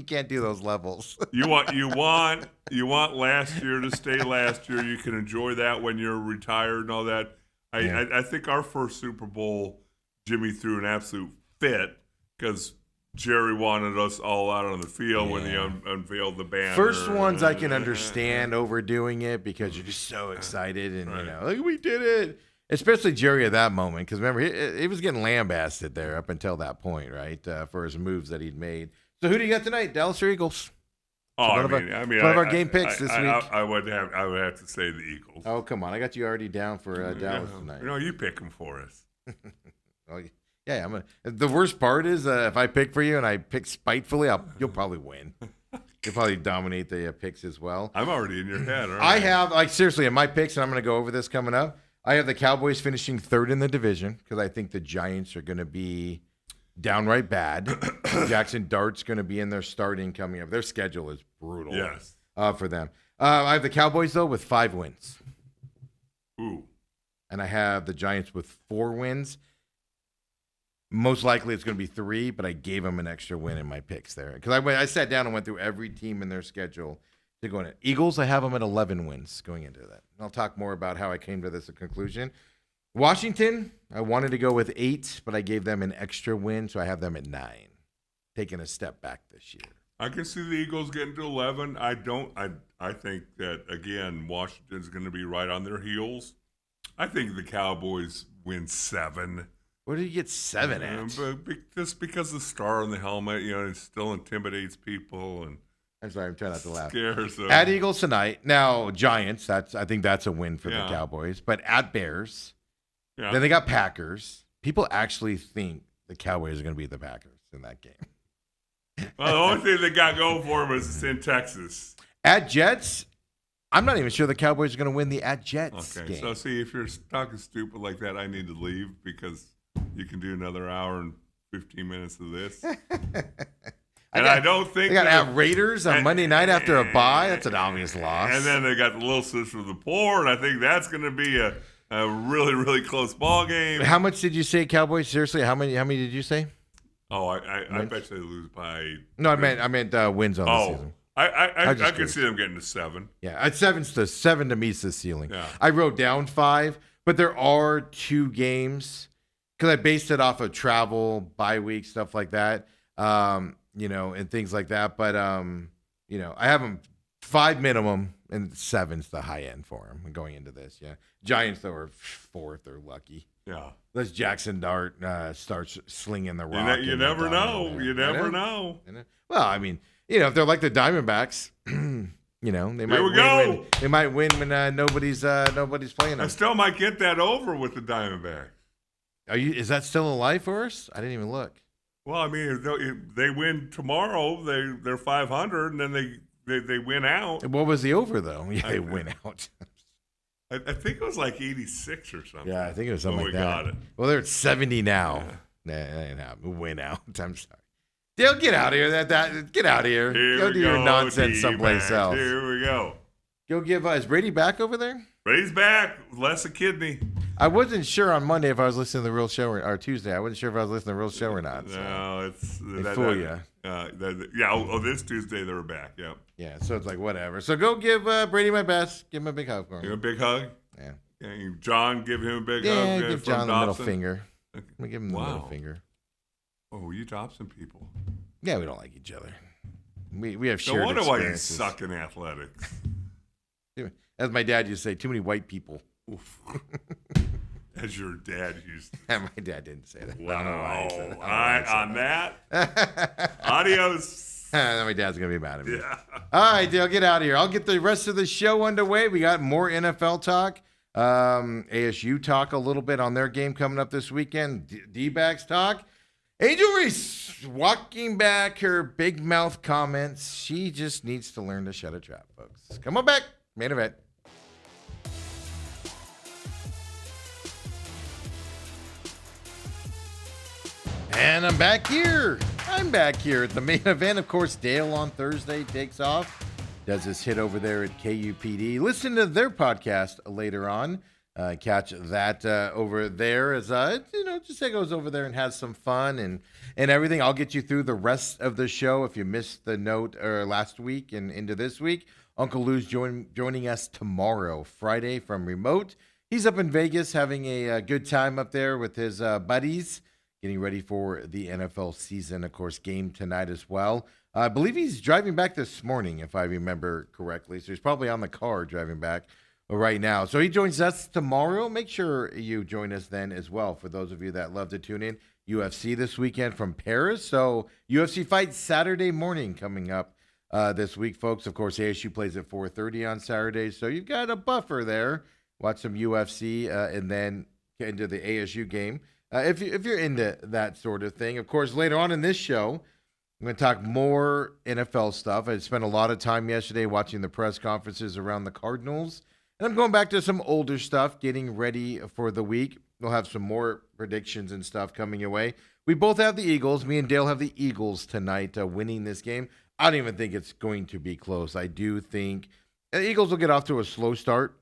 can't do those levels. You want last year to stay last year. You can enjoy that when you're retired and all that. I think our first Super Bowl, Jimmy threw an absolute fit because Jerry wanted us all out on the field when he unveiled the banner. First ones I can understand overdoing it because you're just so excited and like we did it. Especially Jerry at that moment because remember he was getting lambasted there up until that point, right? For his moves that he'd made. So who do you got tonight? Dallas or Eagles? Oh, One of our game picks this week. I would have to say the Eagles. Oh, come on. I got you already down for Dallas tonight. No, you pick them for us. Oh, yeah, the worst part is if I pick for you and I pick spitefully, you'll probably win. You'll probably dominate the picks as well. I'm already in your head. I have, seriously, in my picks, and I'm going to go over this coming up, I have the Cowboys finishing third in the division because I think the Giants are going to be downright bad. Jackson Dart's going to be in their starting coming up. Their schedule is brutal. Yes. For them. I have the Cowboys, though, with 5 wins. Ooh. And I have the Giants with 4 wins. Most likely it's going to be 3, but I gave them an extra win in my picks there. Because I sat down and went through every team in their schedule to go in it. Eagles, I have them at 11 wins going into that. And I'll talk more about how I came to this conclusion. Washington, I wanted to go with 8, but I gave them an extra win, so I have them at 9. Taking a step back this year. I can see the Eagles getting to 11. I think that, again, Washington's going to be right on their heels. I think the Cowboys win 7. Where did you get 7 at? Just because the star on the helmet, it still intimidates people and I'm sorry, I'm trying not to laugh. scares them. At Eagles tonight. Now, Giants, I think that's a win for the Cowboys. But at Bears, then they got Packers. People actually think the Cowboys are going to beat the Packers in that game. Well, the only thing they got going for them is it's in Texas. At Jets, I'm not even sure the Cowboys are going to win the at Jets game. So see, if you're talking stupid like that, I need to leave because you can do another hour and 15 minutes of this. I don't think they got at Raiders on Monday night after a bye. That's an obvious loss. And then they got the Little Sister of the Poor, and I think that's going to be a really, really close ball game. How much did you say, Cowboys? Seriously, how many did you say? Oh, I bet you they lose by. No, I meant wins on the season. I could see them getting to 7. Yeah, at 7 to me is the ceiling. Yeah. I wrote down 5, but there are 2 games because I based it off of travel, bye week, stuff like that, and things like that. But I have them 5 minimum, and 7's the high end for them going into this. Yeah, Giants though are 4th. They're lucky. Yeah. Let's Jackson Dart starts slinging the rock. You never know. You never know. Well, I mean, if they're like the Diamondbacks, they might win. They might win when nobody's playing them. I still might get that over with the Diamondbacks. Is that still alive for us? I didn't even look. Well, I mean, if they win tomorrow, they're 500, and then they win out. What was the over though? Yeah, they win out. I think it was like 86 or something. Yeah, I think it was something like that. Got it. Well, they're at 70 now. Win out. I'm sorry. Dale, get out of here. Get out of here. Go do your nonsense someplace else. Here we go. Go give is Brady back over there? Brady's back. Less a kidney. I wasn't sure on Monday if I was listening to the real show or Tuesday. I wasn't sure if I was listening to the real show or not. So. No, it's they fool you. This Tuesday they were back. Yep. Yeah, so it's like whatever. So go give Brady my best. Give him a big hug for him. Give him a big hug. Yeah. John, give him a big hug. Yeah, give John the middle Dobson. finger. Let me give him the middle finger. Oh, you Dobson people. Yeah, we don't like each other. We have shared No wonder why you experiences. suck in athletics. As my dad used to say, too many white people. As your dad used to. My dad didn't say that. Wow. I don't know why he said that. All right, on that, adios. My dad's going to be mad at me. Yeah. All right, Dale, get out of here. I'll get the rest of the show underway. We got more NFL talk. ASU talk a little bit on their game coming up this weekend. D-backs talk. Angel Reese walking back her big mouth comments. She just needs to learn to shut a trap, folks. Come on back. Main event. And I'm back here. I'm back here at the main event. Of course, Dale on Thursday takes off. Does this hit over there at KUPD. Listen to their podcast later on. Catch that over there as just goes over there and has some fun and everything. I'll get you through the rest of the show if you missed the note last week and into this week. Uncle Lou's joining us tomorrow, Friday, from remote. He's up in Vegas having a good time up there with his buddies, getting ready for the NFL season. Of course, game tonight as well. I believe he's driving back this morning, if I remember correctly. So he's probably on the car driving back right now. So he joins us tomorrow. Make sure you join us then as well. For those of you that love to tune in, UFC this weekend from Paris. So UFC fight Saturday morning coming up this week, folks. Of course, ASU plays at 4:30 on Saturdays. So you've got a buffer there. Watch some UFC and then get into the ASU game. If you're into that sort of thing. Of course, later on in this show, I'm going to talk more NFL stuff. I spent a lot of time yesterday watching the press conferences around the Cardinals. And I'm going back to some older stuff, getting ready for the week. We'll have some more predictions and stuff coming your way. We both have the Eagles. Me and Dale have the Eagles tonight winning this game. I don't even think it's going to be close. I do think the Eagles will get off to a slow start.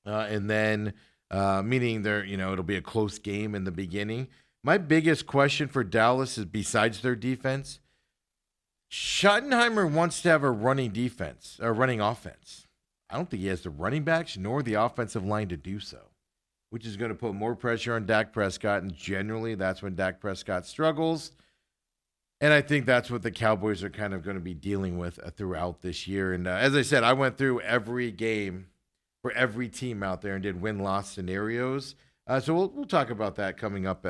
And then, meaning it'll be a close game in the beginning. My biggest question for Dallas is, besides their defense, Schottenheimer wants to have a running defense, or running offense. I don't think he has the running backs nor the offensive line to do so, which is going to put more pressure on Dak Prescott, and generally that's when Dak Prescott struggles. And I think that's what the Cowboys are kind of going to be dealing with throughout this year. And as I said, I went through every game for every team out there and did win-loss scenarios. So we'll talk about that coming up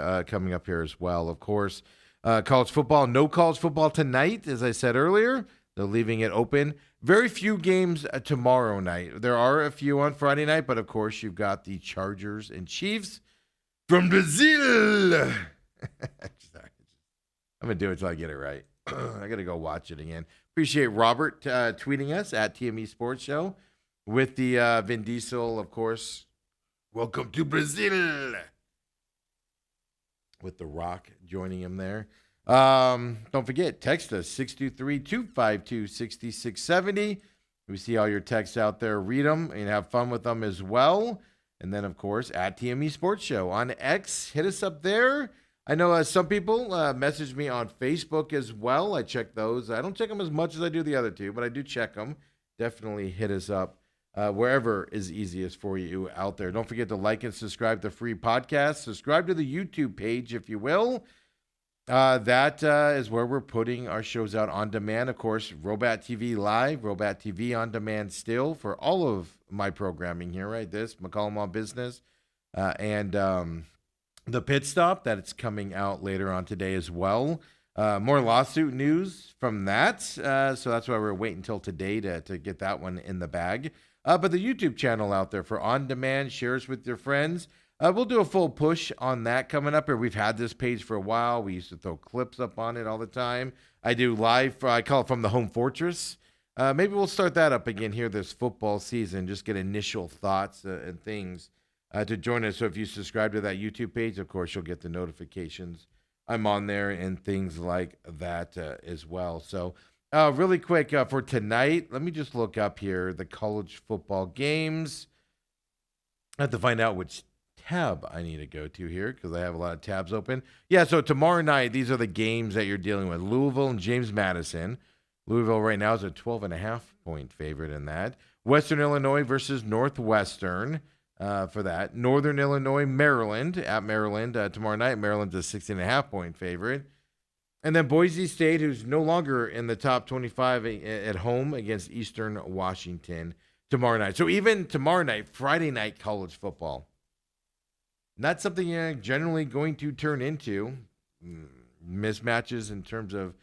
here as well. Of course, college football, no college football tonight, as I said earlier. They're leaving it open. Very few games tomorrow night. There are a few on Friday night, but of course you've got the Chargers and Chiefs from Brazil. I'm going to do it until I get it right. I got to go watch it again. Appreciate Robert tweeting us at TME Sports Show with the Vin Diesel, of course. Welcome to Brazil. With The Rock joining him there. Don't forget, text us 623-252-6670. We see all your texts out there. Read them and have fun with them as well. And then, of course, at TME Sports Show on X. Hit us up there. I know some people message me on Facebook as well. I check those. I don't check them as much as I do the other two, but I do check them. Definitely hit us up. Wherever is easiest for you out there. Don't forget to like and subscribe to free podcasts. Subscribe to the YouTube page, if you will. That is where we're putting our shows out on demand. Of course, Robat TV Live, Robat TV on demand still for all of my programming here, right? This, McCollum on Business, and the Pit Stop, that it's coming out later on today as well. More lawsuit news from that. So that's why we're waiting until today to get that one in the bag. But the YouTube channel out there for on-demand, shares with your friends. We'll do a full push on that coming up here. We've had this page for a while. We used to throw clips up on it all the time. I do live, I call it From the Home Fortress. Maybe we'll start that up again here this football season. Just get initial thoughts and things to join us. So if you subscribe to that YouTube page, of course, you'll get the notifications. I'm on there and things like that as well. So really quick for tonight, let me just look up here the college football games. I have to find out which tab I need to go to here because I have a lot of tabs open. Yeah, so tomorrow night, these are the games that you're dealing with. Louisville and James Madison. Louisville right now is a 12.5-point favorite in that. Western Illinois versus Northwestern for that. Northern Illinois, Maryland at Maryland tomorrow night. Maryland's a 16.5-point favorite. And then Boise State, who's no longer in the top 25 at home against Eastern Washington tomorrow night. So even tomorrow night, Friday night college football, not something you're generally going to turn into mismatches in terms of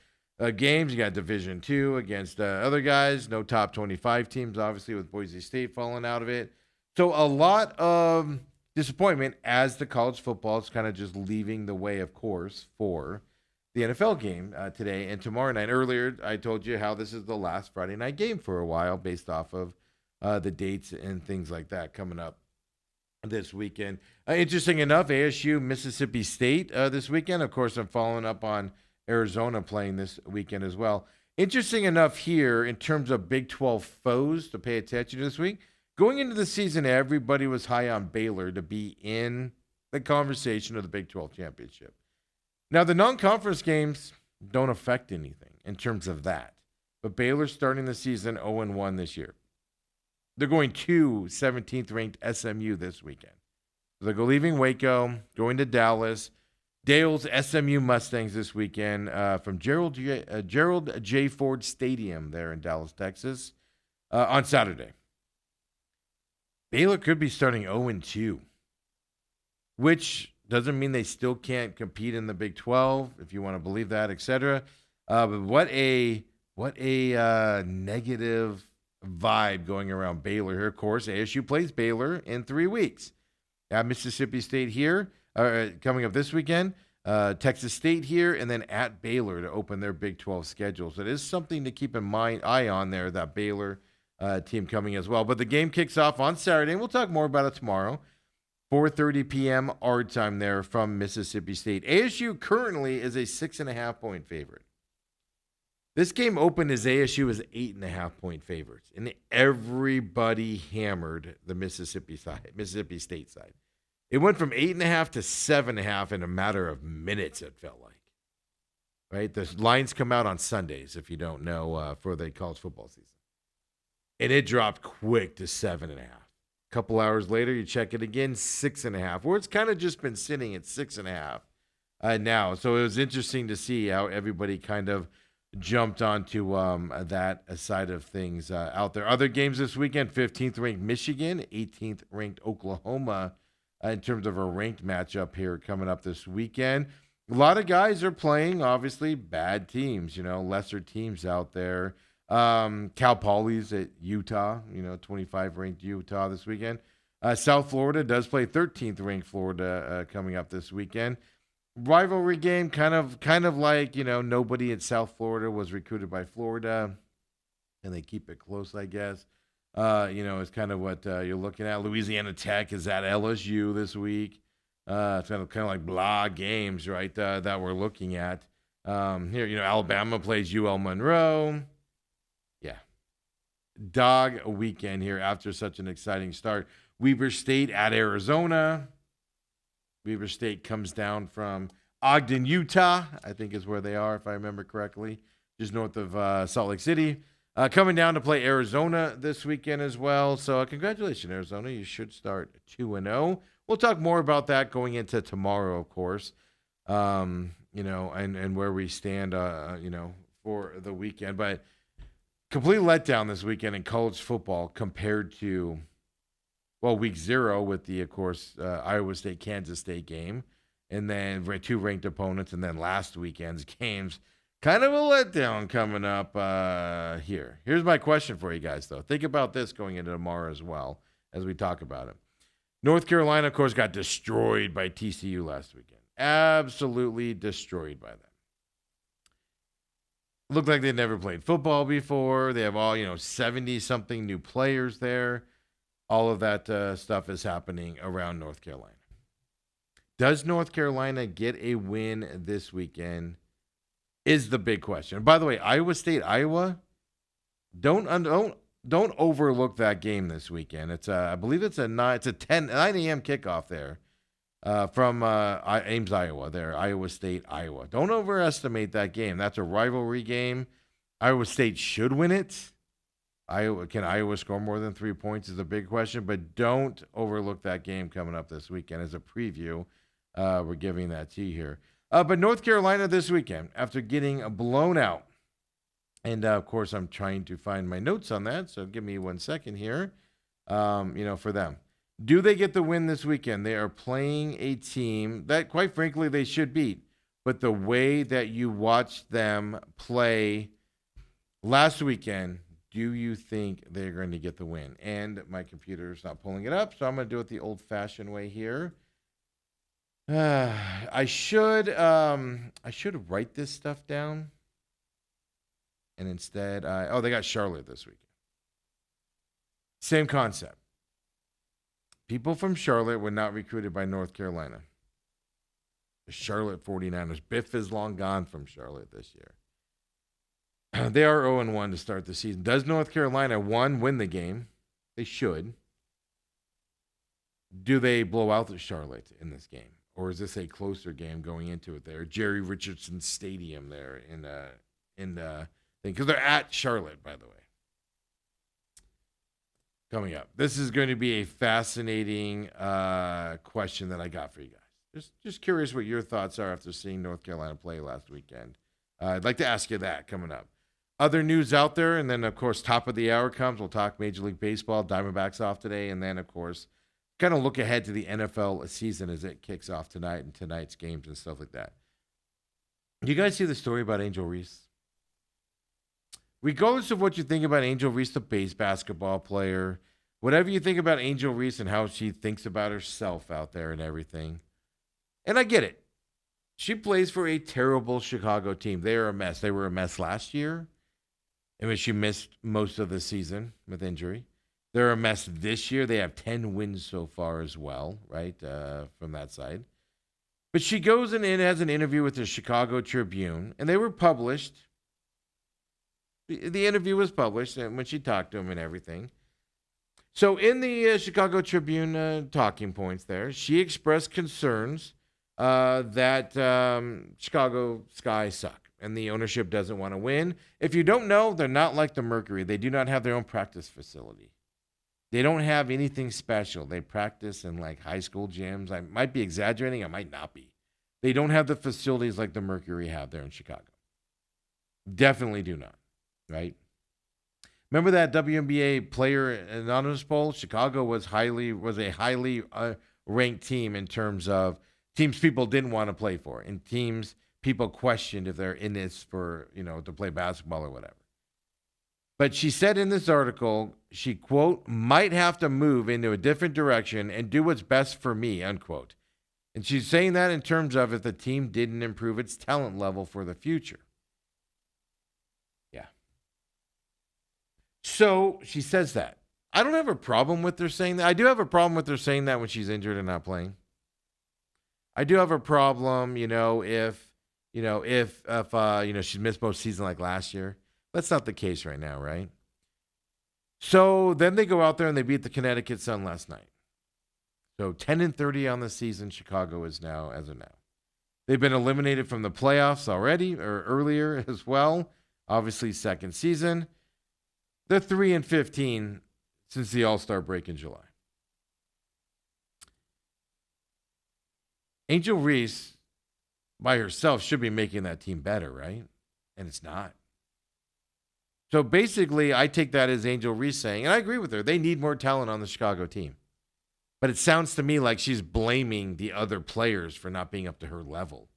games. You got Division II against other guys. No top 25 teams, obviously, with Boise State falling out of it. So a lot of disappointment as the college football is kind of just leaving the way, of course, for the NFL game today and tomorrow night. Earlier, I told you how this is the last Friday night game for a while based off of the dates and things like that coming up this weekend. Interesting enough, ASU, Mississippi State this weekend. Of course, I'm following up on Arizona playing this weekend as well. Interesting enough here in terms of Big 12 foes to pay attention to this week. Going into the season, everybody was high on Baylor to be in the conversation of the Big 12 championship. Now, the non-conference games don't affect anything in terms of that. But Baylor's starting the season 0-1 this year. They're going to 17th-ranked SMU this weekend. So they're leaving Waco, going to Dallas. Dale's SMU Mustangs this weekend from Gerald J. Ford Stadium there in Dallas, Texas, on Saturday. Baylor could be starting 0-2, which doesn't mean they still can't compete in the Big 12, if you want to believe that, etc. But what a negative vibe going around Baylor here. Of course, ASU plays Baylor in 3 weeks. Mississippi State here coming up this weekend. Texas State here, and then at Baylor to open their Big 12 schedule. So it is something to keep eye on there, that Baylor team coming as well. But the game kicks off on Saturday, and we'll talk more about it tomorrow. 4:30 p.m. our time there from Mississippi State. ASU currently is a 6.5-point favorite. This game opened as ASU as 8.5-point favorites, and everybody hammered the Mississippi State side. It went from 8.5 to 7.5 in a matter of minutes, it felt like. Right? The lines come out on Sundays, if you don't know, for the college football season. And it dropped quick to 7.5. A couple hours later, you check it again, 6.5, where it's kind of just been sitting at 6.5 now. So it was interesting to see how everybody kind of jumped onto that side of things out there. Other games this weekend, 15th ranked Michigan, 18th ranked Oklahoma in terms of a ranked matchup here coming up this weekend. A lot of guys are playing, obviously, bad teams, lesser teams out there. Cal Poly's at Utah, 25 ranked Utah this weekend. South Florida does play 13th ranked Florida coming up this weekend. Rivalry game, kind of like, nobody in South Florida was recruited by Florida, and they keep it close, I guess. It's kind of what you're looking at. Louisiana Tech is at LSU this week. It's kind of like blah games, right, that we're looking at. Here, Alabama plays UL Monroe. Yeah. Dog weekend here after such an exciting start. Weber State at Arizona. Weber State comes down from Ogden, Utah, I think is where they are, if I remember correctly, just north of Salt Lake City. Coming down to play Arizona this weekend as well. So congratulations, Arizona. You should start 2-0. We'll talk more about that going into tomorrow, of course, and where we stand, for the weekend. But complete letdown this weekend in college football compared to, week 0 with the, of course, Iowa State, Kansas State game, and then 2 ranked opponents, and then last weekend's games. Kind of a letdown coming up here. Here's my question for you guys, though. Think about this going into tomorrow as well as we talk about it. North Carolina, of course, got destroyed by TCU last weekend. Absolutely destroyed by them. Looked like they'd never played football before. They have all, 70-something new players there. All of that stuff is happening around North Carolina. Does North Carolina get a win this weekend? Is the big question. By the way, Iowa State, Iowa, don't overlook that game this weekend. It's I believe it's a 9 a.m. kickoff there from Ames, Iowa. There, Iowa State, Iowa. Don't overestimate that game. That's a rivalry game. Iowa State should win it. Can Iowa score more than 3 points is a big question, but don't overlook that game coming up this weekend as a preview. We're giving that to you here. But North Carolina this weekend, after getting blown out, and of course I'm trying to find my notes on that, so give me 1 second here, for them. Do they get the win this weekend? They are playing a team that, quite frankly, they should beat. but the way that you watched them play last weekend, do you think they're going to get the win? And my computer's not pulling it up, so I'm going to do it the old-fashioned way here. I should write this stuff down, and instead, they got Charlotte this weekend. Same concept. People from Charlotte were not recruited by North Carolina. The Charlotte 49ers. Biff is long gone from Charlotte this year. They are 0-1 to start the season. Does North Carolina, win the game? They should. Do they blow out the Charlotte in this game? Or is this a closer game going into it there? Jerry Richardson Stadium there in thing. Because they're at Charlotte, by the way. Coming up. This is going to be a fascinating question that I got for you guys. Just curious what your thoughts are after seeing North Carolina play last weekend. I'd like to ask you that coming up. Other news out there, and then, of course, top of the hour comes. We'll talk Major League Baseball. Diamondbacks off today, and then, of course, kind of look ahead to the NFL season as it kicks off tonight and tonight's games and stuff like that. You guys see the story about Angel Reese? Regardless of what you think about Angel Reese, the base basketball player, whatever you think about Angel Reese and how she thinks about herself out there and everything, and I get it. She plays for a terrible Chicago team. They are a mess. They were a mess last year. I mean, she missed most of the season with injury. They're a mess this year. They have 10 wins so far as well, right, from that side. But she goes in and has an interview with the Chicago Tribune, and they were published. The interview was published when she talked to him and everything. So in the Chicago Tribune talking points there, she expressed concerns that Chicago Sky suck and the ownership doesn't want to win. If you don't know, they're not like the Mercury. They do not have their own practice facility. They don't have anything special. They practice in like high school gyms. I might be exaggerating. I might not be. They don't have the facilities like the Mercury have there in Chicago. Definitely do not, right? Remember that WNBA player anonymous poll? Chicago was a highly ranked team in terms of teams people didn't want to play for, and teams people questioned if they're in this for, to play basketball or whatever. But she said in this article, she, quote, might have to move into a different direction and do what's best for me, unquote. And she's saying that in terms of if the team didn't improve its talent level for the future. Yeah. So she says that. I don't have a problem with her saying that. I do have a problem with her saying that when she's injured and not playing. I do have a problem, if she's missed both seasons like last year. That's not the case right now, right? So then they go out there and they beat the Connecticut Sun last night. So 10-30 on the season, Chicago is now, as of now. They've been eliminated from the playoffs already, or earlier as well. Obviously, second season. They're 3-15 since the All-Star break in July. Angel Reese, by herself, should be making that team better, right? And it's not. So basically, I take that as Angel Reese saying, and I agree with her, they need more talent on the Chicago team. But it sounds to me like she's blaming the other players for not being up to her level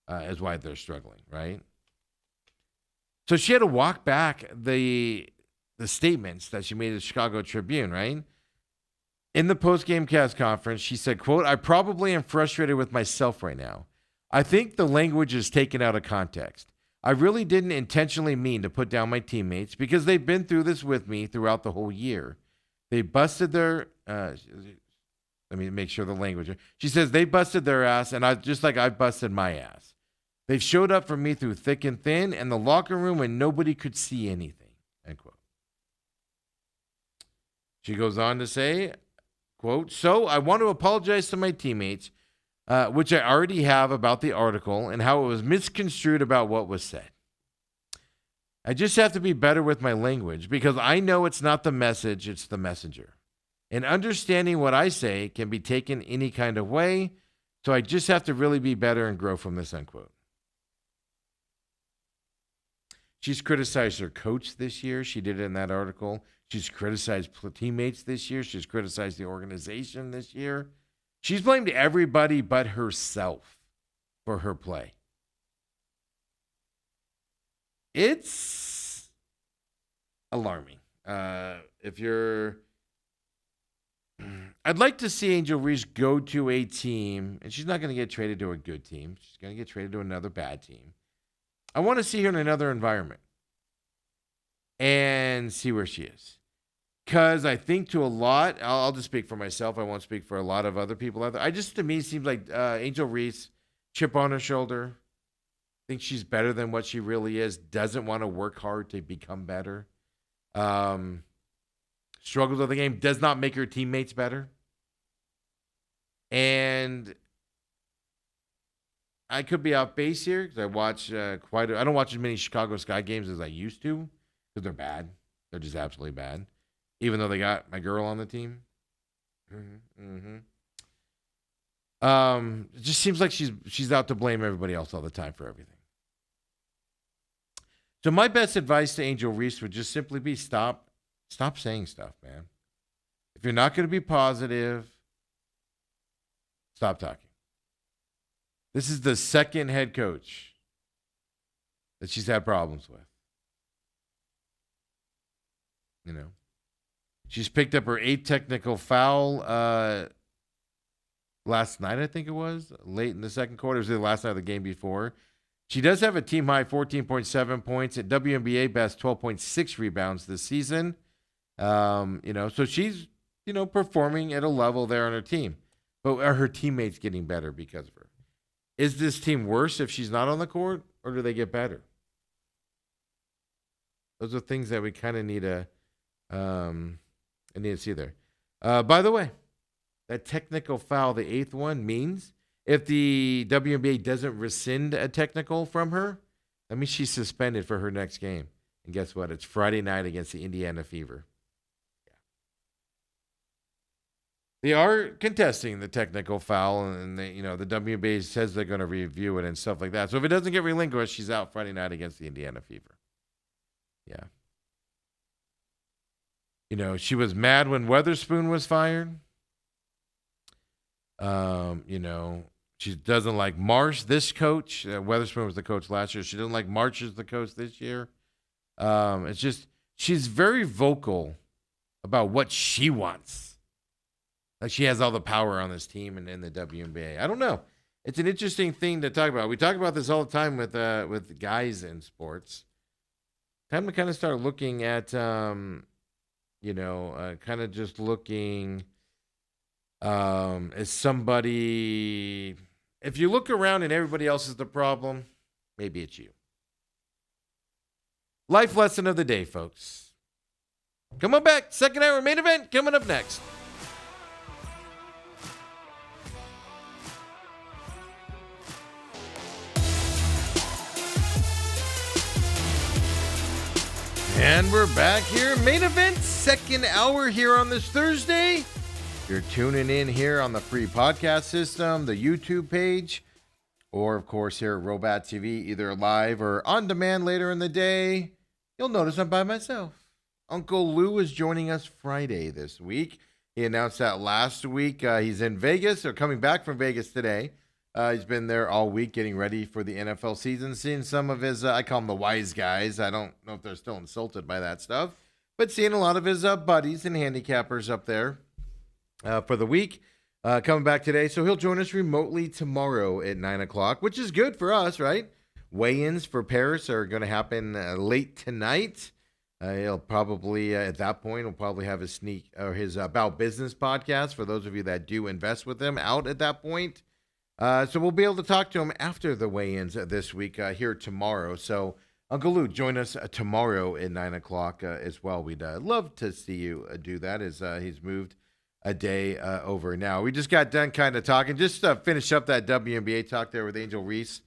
as why they're struggling, right? So she had to walk back the statements that she made at the Chicago Tribune, right? In the post-game cast conference, she said, quote, I probably am frustrated with myself right now. I think the language is taken out of context. I really didn't intentionally mean to put down my teammates because they've been through this with me throughout the whole year. They busted their, let me make sure the language. She says they busted their ass, and I busted my ass. They've showed up for me through thick and thin, and the locker room when nobody could see anything, end quote. She goes on to say, quote, so I want to apologize to my teammates, which I already have about the article and how it was misconstrued about what was said. I just have to be better with my language because I know it's not the message, it's the messenger. And understanding what I say can be taken any kind of way, so I just have to really be better and grow from this, unquote. She's criticized her coach this year. She did it in that article. She's criticized teammates this year. She's criticized the organization this year. She's blamed everybody but herself for her play. it's alarming. If you're, I'd like to see Angel Reese go to a team, and she's not going to get traded to a good team. She's going to get traded to another bad team. I want to see her in another environment and see where she is. Because I think to a lot, I'll just speak for myself. I won't speak for a lot of other people out there. To me, seems like Angel Reese, chip on her shoulder, thinks she's better than what she really is, doesn't want to work hard to become better. Struggles with the game, does not make her teammates better. And I could be off base here because I watch I don't watch as many Chicago Sky games as I used to because they're bad. They're just absolutely bad. Even though they got my girl on the team. It just seems like she's out to blame everybody else all the time for everything. So my best advice to Angel Reese would just simply be stop saying stuff, man. If you're not going to be positive, stop talking. This is the second head coach that she's had problems with. You know, she's picked up her 8th technical foul last night, I think it was, late in the second quarter. It was the last night of the game before. She does have a team high 14.7 points, at WNBA best 12.6 rebounds this season. So she's, performing at a level there on her team. But are her teammates getting better because of her? Is this team worse if she's not on the court, or do they get better? Those are things that we kind of need to see there. By the way, that technical foul, the 8th one, means if the WNBA doesn't rescind a technical from her, that means she's suspended for her next game. And guess what? It's Friday night against the Indiana Fever. Yeah. They are contesting the technical foul, and the WNBA says they're going to review it and stuff like that. So if it doesn't get relinquished, she's out Friday night against the Indiana Fever. Yeah. She was mad when Weatherspoon was fired. She doesn't like Marsh, this coach. Weatherspoon was the coach last year. She doesn't like Marsh as the coach this year. It's just, she's very vocal about what she wants. Like she has all the power on this team and in the WNBA. I don't know. It's an interesting thing to talk about. We talk about this all the time with guys in sports. Time to kind of start looking at, kind of just looking as somebody. If you look around and everybody else is the problem, maybe it's you. Life lesson of the day, folks. Come on back. Second hour main event coming up next. And we're back here. Main event, second hour here on this Thursday. You're tuning in here on the free podcast system, the YouTube page, or of course here at Robat TV, either live or on demand later in the day. You'll notice I'm by myself. Uncle Lou is joining us Friday this week. He announced that last week. He's in Vegas, or coming back from Vegas today. He's been there all week getting ready for the NFL season, seeing some of his, I call them the wise guys. I don't know if they're still insulted by that stuff, but seeing a lot of his buddies and handicappers up there for the week. Coming back today, so he'll join us remotely tomorrow at 9 o'clock, which is good for us, right? Weigh-ins for Paris are going to happen late tonight. He'll probably, at that point, he'll probably have his About Business podcast for those of you that do invest with him out at that point. So we'll be able to talk to him after the weigh-ins this week here tomorrow. So Uncle Lou, join us tomorrow at 9 o'clock as well. We'd love to see you do that as he's moved a day over now. We just got done kind of talking, just to finish up that WNBA talk there with Angel Reese.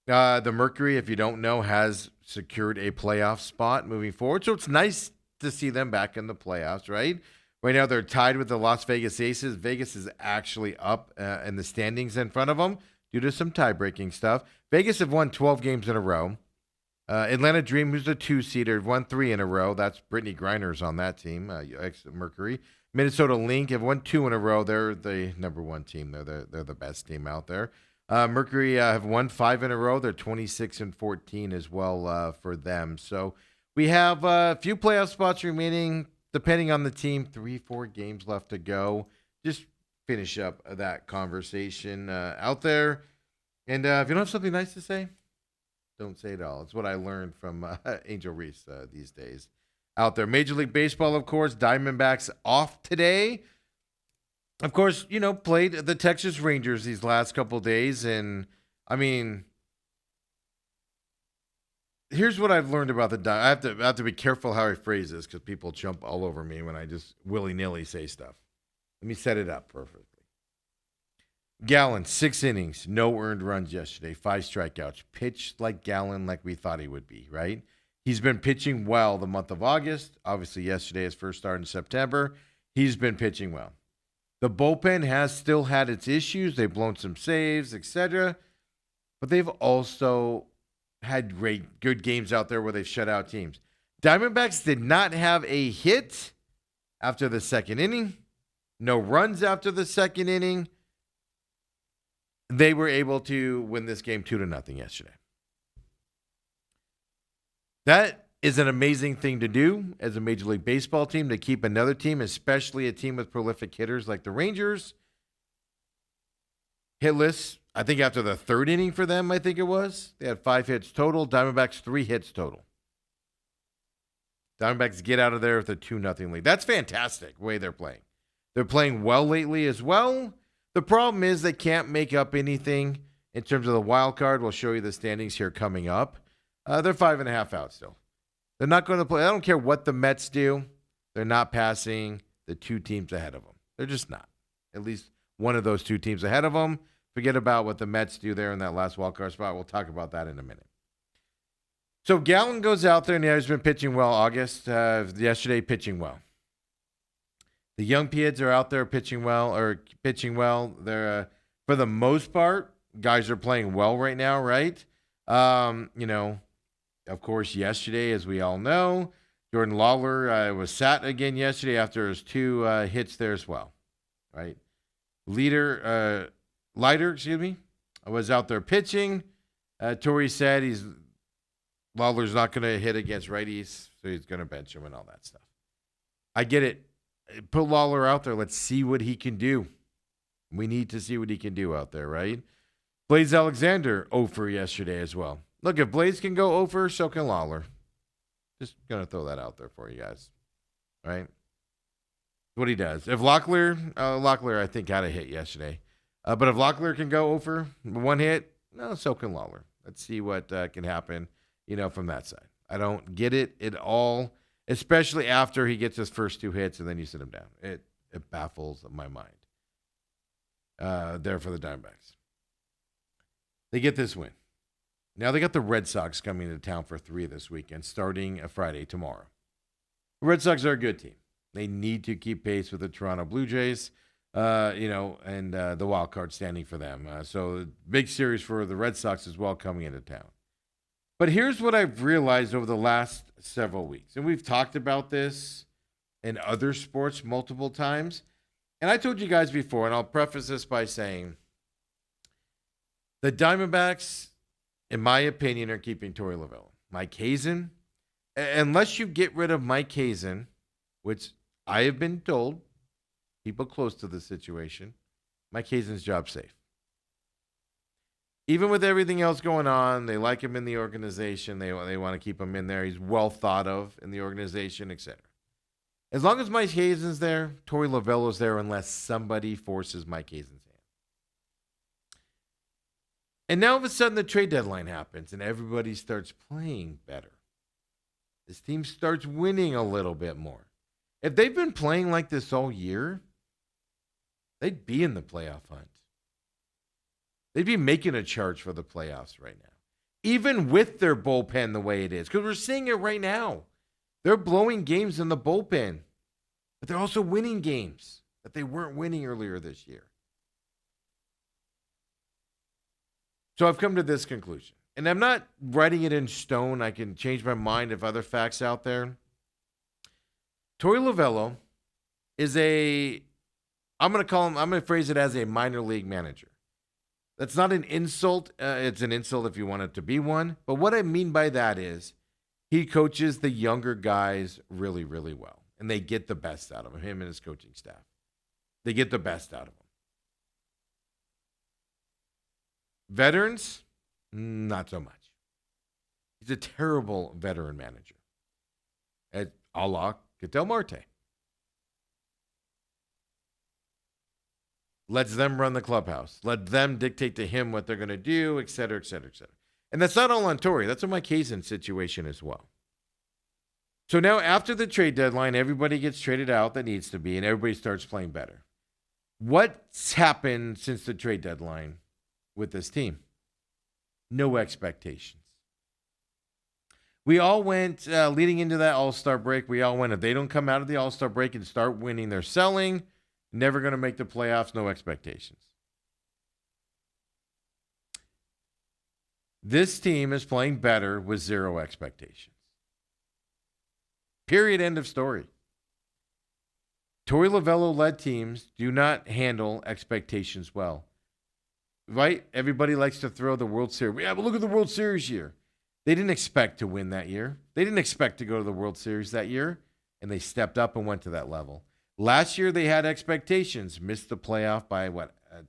The Mercury, if you don't know, has secured a playoff spot moving forward. So it's nice to see them back in the playoffs, right? Right now they're tied with the Las Vegas Aces. Vegas is actually up in the standings in front of them due to some tie-breaking stuff. Vegas have won 12 games in a row. Atlanta Dream, who's the 2-seeder, have won 3 in a row. That's Brittany Griner's on that team, ex-Mercury. Minnesota Lynx have won 2 in a row. They're the number 1 team. They're the best team out there. Mercury have won 5 in a row. They're 26-14 as well for them. So we have a few playoff spots remaining, depending on the team. 3-4 games left to go. Just finish up that conversation out there. And if you don't have something nice to say, don't say it all. It's what I learned from Angel Reese these days out there. Major League Baseball, of course, Diamondbacks off today. Of course, played the Texas Rangers these last couple of days. And, I mean, here's what I've learned about the I have to be careful how I phrase this because people jump all over me when I just willy-nilly say stuff. Let me set it up perfectly. Gallen, 6 innings, no earned runs yesterday, 5 strikeouts. Pitched like Gallen, like we thought he would be, right? He's been pitching well the month of August. Obviously, yesterday, his first start in September. He's been pitching well. The bullpen has still had its issues. They've blown some saves, etc. But they've also had good games out there where they've shut out teams. Diamondbacks did not have a hit after the second inning. No runs after the second inning. They were able to win this game 2-0 yesterday. That is an amazing thing to do as a Major League Baseball team, to keep another team, especially a team with prolific hitters like the Rangers, hitless. I think after the third inning for them, I think it was. They had 5 hits total. Diamondbacks 3 hits total. Diamondbacks get out of there with a 2-0 lead. That's fantastic the way they're playing. They're playing well lately as well. The problem is they can't make up anything in terms of the wild card. We'll show you the standings here coming up. They're 5.5 out still. They're not going to play. I don't care what the Mets do. They're not passing the 2 teams ahead of them. They're just not. At least one of those 2 teams ahead of them. Forget about what the Mets do there in that last wild card spot. We'll talk about that in a minute. So Gallen goes out there and he's been pitching well. August, yesterday, pitching well. The young kids are out there pitching well. They're, for the most part, guys are playing well right now, right? Of course, yesterday, as we all know, Jordan Lawler was sat again yesterday after his 2 hits there as well, right? Leiter, was out there pitching. Torrey said Lawler's not going to hit against righties, so he's going to bench him and all that stuff. I get it. Put Lawler out there. Let's see what he can do. We need to see what he can do out there, right? Blaze Alexander 0 for yesterday as well. Look, if Blaze can go 0 for, so can Lawler. Just going to throw that out there for you guys, right? What he does. If Locklear I think had a hit yesterday. But if Locklear can go 0 for 1 hit, no, so can Lawler. Let's see what can happen, from that side. I don't get it at all, especially after he gets his first 2 hits and then you sit him down. It baffles my mind. There for the Diamondbacks. They get this win. Now they got the Red Sox coming to town for 3 this weekend, starting Friday, tomorrow. The Red Sox are a good team. They need to keep pace with the Toronto Blue Jays, and the wild card standing for them. So big series for the Red Sox as well coming into town. But here's what I've realized over the last several weeks, and we've talked about this in other sports multiple times. And I told you guys before, and I'll preface this by saying the Diamondbacks, in my opinion, are keeping Torey Lovullo. Mike Hazen, unless you get rid of Mike Hazen, which I have been told, people close to the situation, Mike Hazen's job safe. Even with everything else going on, they like him in the organization. They want to keep him in there. He's well thought of in the organization, etc. As long as Mike Hazen's there, Torey Lovullo's there unless somebody forces Mike Hazen's hand. And now all of a sudden the trade deadline happens and everybody starts playing better. This team starts winning a little bit more. If they've been playing like this all year, they'd be in the playoff hunt. They'd be making a charge for the playoffs right now, even with their bullpen the way it is, because we're seeing it right now. They're blowing games in the bullpen, but they're also winning games that they weren't winning earlier this year. So I've come to this conclusion, and I'm not writing it in stone. I can change my mind if other facts out there. Torey Lovullo is I'm going to phrase it as a minor league manager. That's not an insult. It's an insult if you want it to be one. But what I mean by that is he coaches the younger guys really, really well. And they get the best out of him and his coaching staff. They get the best out of him. Veterans, not so much. He's a terrible veteran manager. At a la Ketel Marte. Lets them run the clubhouse. Let them dictate to him what they're going to do, et cetera, et cetera, et cetera. And that's not all on Torrey. That's a Mike Hazen situation as well. So now after the trade deadline, everybody gets traded out that needs to be, and everybody starts playing better. What's happened since the trade deadline with this team? No expectations. We all went, leading into that All-Star break, we all went, if they don't come out of the All-Star break and start winning, they're selling. Never going to make the playoffs, no expectations. This team is playing better with zero expectations. Period, end of story. Torey Lovullo-led teams do not handle expectations well. Right? Everybody likes to throw the World Series. Yeah, but look at the World Series year. They didn't expect to win that year. They didn't expect to go to the World Series that year, and they stepped up and went to that level. Last year, they had expectations. Missed the playoff by, a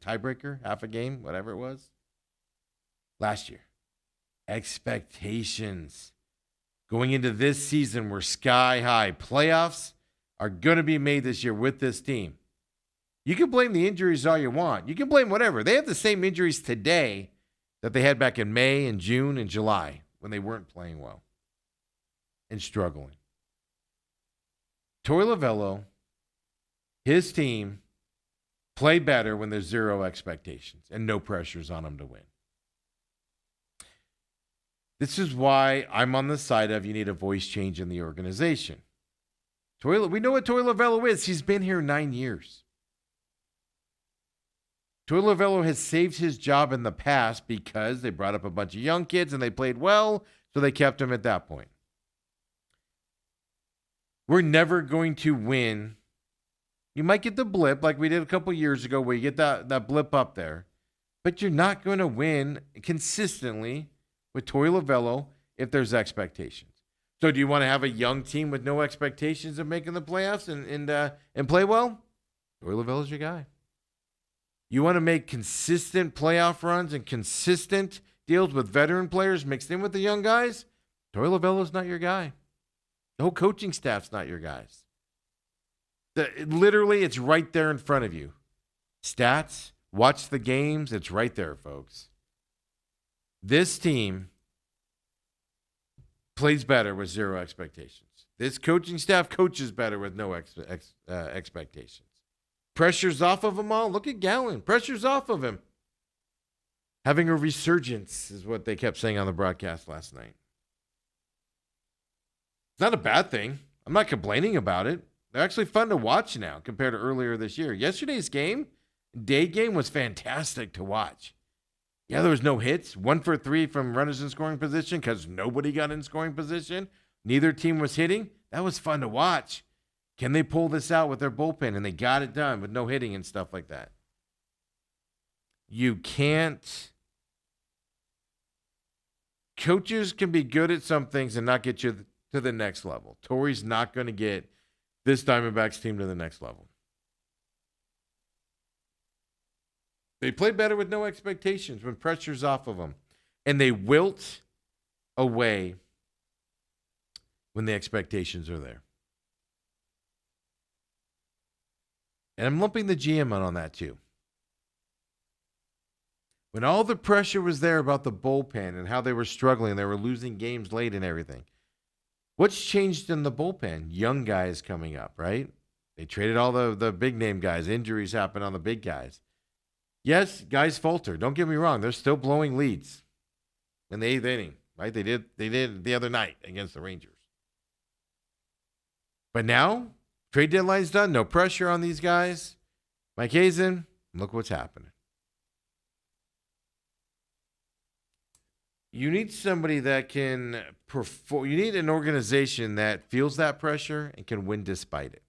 tiebreaker? Half a game? Whatever it was. Last year. Expectations. Going into this season, we're sky high. Playoffs are going to be made this year with this team. You can blame the injuries all you want. You can blame whatever. They have the same injuries today that they had back in May and June and July when they weren't playing well and struggling. Torey Lovullo, his team play better when there's zero expectations and no pressures on them to win. This is why I'm on the side of you need a voice change in the organization. We know what Torey Lovullo is. He's been here 9 years. Torey Lovullo has saved his job in the past because they brought up a bunch of young kids and they played well, so they kept him at that point. We're never going to win. You might get the blip like we did a couple years ago where you get that blip up there. But you're not going to win consistently with Torey Lovullo if there's expectations. So do you want to have a young team with no expectations of making the playoffs and play well? Torey Lovullo's your guy. You want to make consistent playoff runs and consistent deals with veteran players mixed in with the young guys? Torey Lovullo's not your guy. The whole coaching staff's not your guys. Literally, it's right there in front of you. Stats, watch the games, it's right there, folks. This team plays better with zero expectations. This coaching staff coaches better with no expectations. Pressure's off of them all. Look at Gallen. Pressure's off of him. Having a resurgence is what they kept saying on the broadcast last night. It's not a bad thing. I'm not complaining about it. They're actually fun to watch now compared to earlier this year. Yesterday's game, day game, was fantastic to watch. Yeah, there was no hits. 1 for 3 from runners in scoring position because nobody got in scoring position. Neither team was hitting. That was fun to watch. Can they pull this out with their bullpen? And they got it done with no hitting and stuff like that. You can't. Coaches can be good at some things and not get you to the next level. Torey's not going to get this Diamondbacks team to the next level. They play better with no expectations when pressure's off of them. And they wilt away when the expectations are there. And I'm lumping the GM on that too. When all the pressure was there about the bullpen and how they were struggling, they were losing games late and everything. What's changed in the bullpen? Young guys coming up, right? They traded all the big name guys. Injuries happen on the big guys. Yes, guys falter. Don't get me wrong. They're still blowing leads in the 8th inning, right? They did the other night against the Rangers. But now, trade deadline's done. No pressure on these guys. Mike Hazen, look what's happening. You need somebody that can perform. You need an organization that feels that pressure and can win despite it.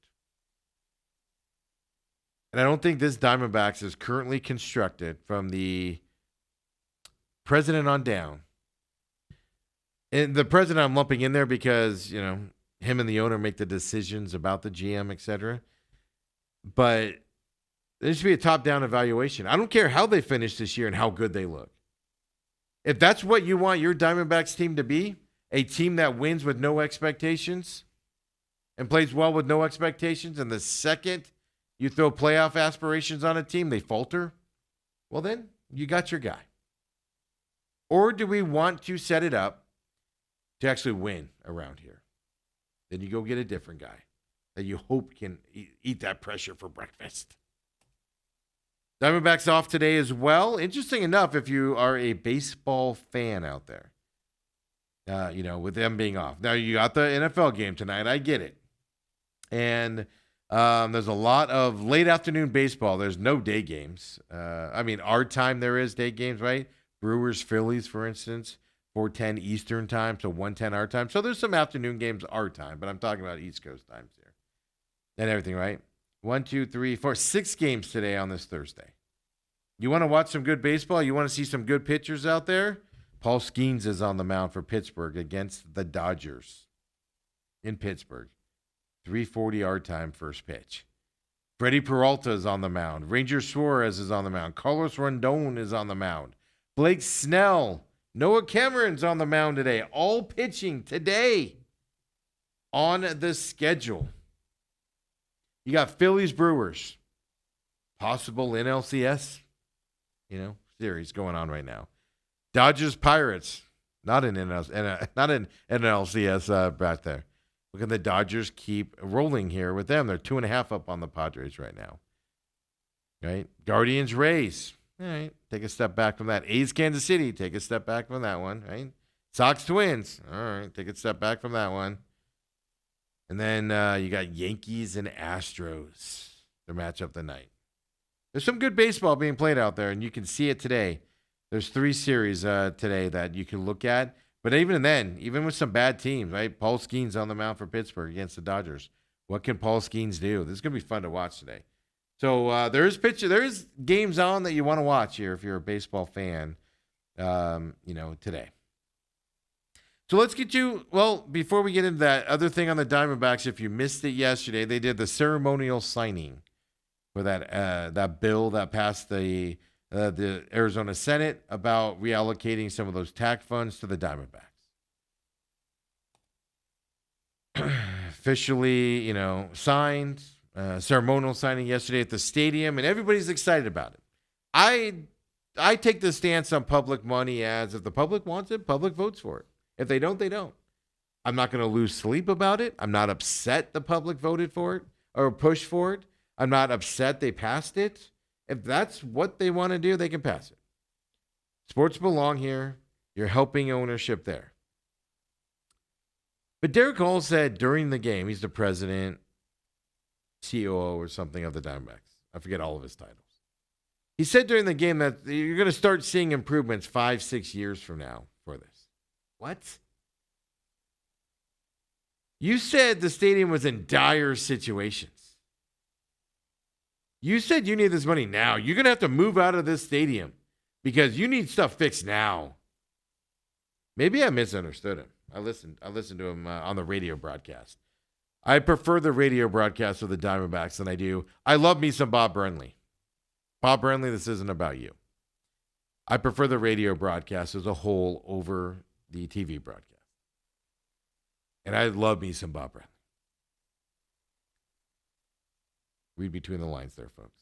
And I don't think this Diamondbacks is currently constructed from the president on down. And the president I'm lumping in there because, him and the owner make the decisions about the GM, etc. But there should be a top-down evaluation. I don't care how they finish this year and how good they look. If that's what you want your Diamondbacks team to be, a team that wins with no expectations and plays well with no expectations, and the second you throw playoff aspirations on a team, they falter, well then, you got your guy. Or do we want to set it up to actually win around here? Then you go get a different guy that you hope can eat that pressure for breakfast. Diamondbacks off today as well. Interesting enough, if you are a baseball fan out there, with them being off. Now, you got the NFL game tonight. I get it. And there's a lot of late afternoon baseball. There's no day games. Our time there is day games, right? Brewers, Phillies, for instance, 4:10 Eastern time, so 1:10 our time. So there's some afternoon games our time, but I'm talking about East Coast times here. And everything, right? 1, 2, 3, 4, 6 games today on this Thursday. You want to watch some good baseball? You want to see some good pitchers out there? Paul Skeens is on the mound for Pittsburgh against the Dodgers in Pittsburgh. 3:40 our time, first pitch. Freddie Peralta is on the mound. Ranger Suarez is on the mound. Carlos Rondon is on the mound. Blake Snell, Noah Cameron's on the mound today. All pitching today on the schedule. You got Phillies Brewers. Possible NLCS, series going on right now. Dodgers Pirates. Not an NLCS back there. Look at the Dodgers keep rolling here with them. They're 2.5 up on the Padres right now. Right? Guardians Rays. All right. Take a step back from that. A's Kansas City. Take a step back from that one. Right? Sox Twins. All right. Take a step back from that one. And then you got Yankees and Astros. Their matchup tonight. There's some good baseball being played out there, and you can see it today. There's 3 series today that you can look at. But even then, even with some bad teams, right? Paul Skeens on the mound for Pittsburgh against the Dodgers. What can Paul Skeens do? This is going to be fun to watch today. So there is games on that you want to watch here if you're a baseball fan, today. So let's get you, before we get into that, other thing on the Diamondbacks, if you missed it yesterday, they did the ceremonial signing for that bill that passed the Arizona Senate about reallocating some of those tax funds to the Diamondbacks. Officially, signed, ceremonial signing yesterday at the stadium, and everybody's excited about it. I take the stance on public money as if the public wants it, public votes for it. If they don't, they don't. I'm not going to lose sleep about it. I'm not upset the public voted for it or pushed for it. I'm not upset they passed it. If that's what they want to do, they can pass it. Sports belong here. You're helping ownership there. But Derek Hall said during the game, he's the president, COO or something of the Diamondbacks. I forget all of his titles. He said during the game that you're going to start seeing improvements 5-6 years from now for this. What? You said the stadium was in dire situations. You said you need this money now. You're going to have to move out of this stadium because you need stuff fixed now. Maybe I misunderstood him. I listened to him on the radio broadcast. I prefer the radio broadcast of the Diamondbacks than I do. I love me some Bob Brenly. Bob Brenly, this isn't about you. I prefer the radio broadcast as a whole over the TV broadcast. And I love me some Bob Brenly. Read between the lines there, folks.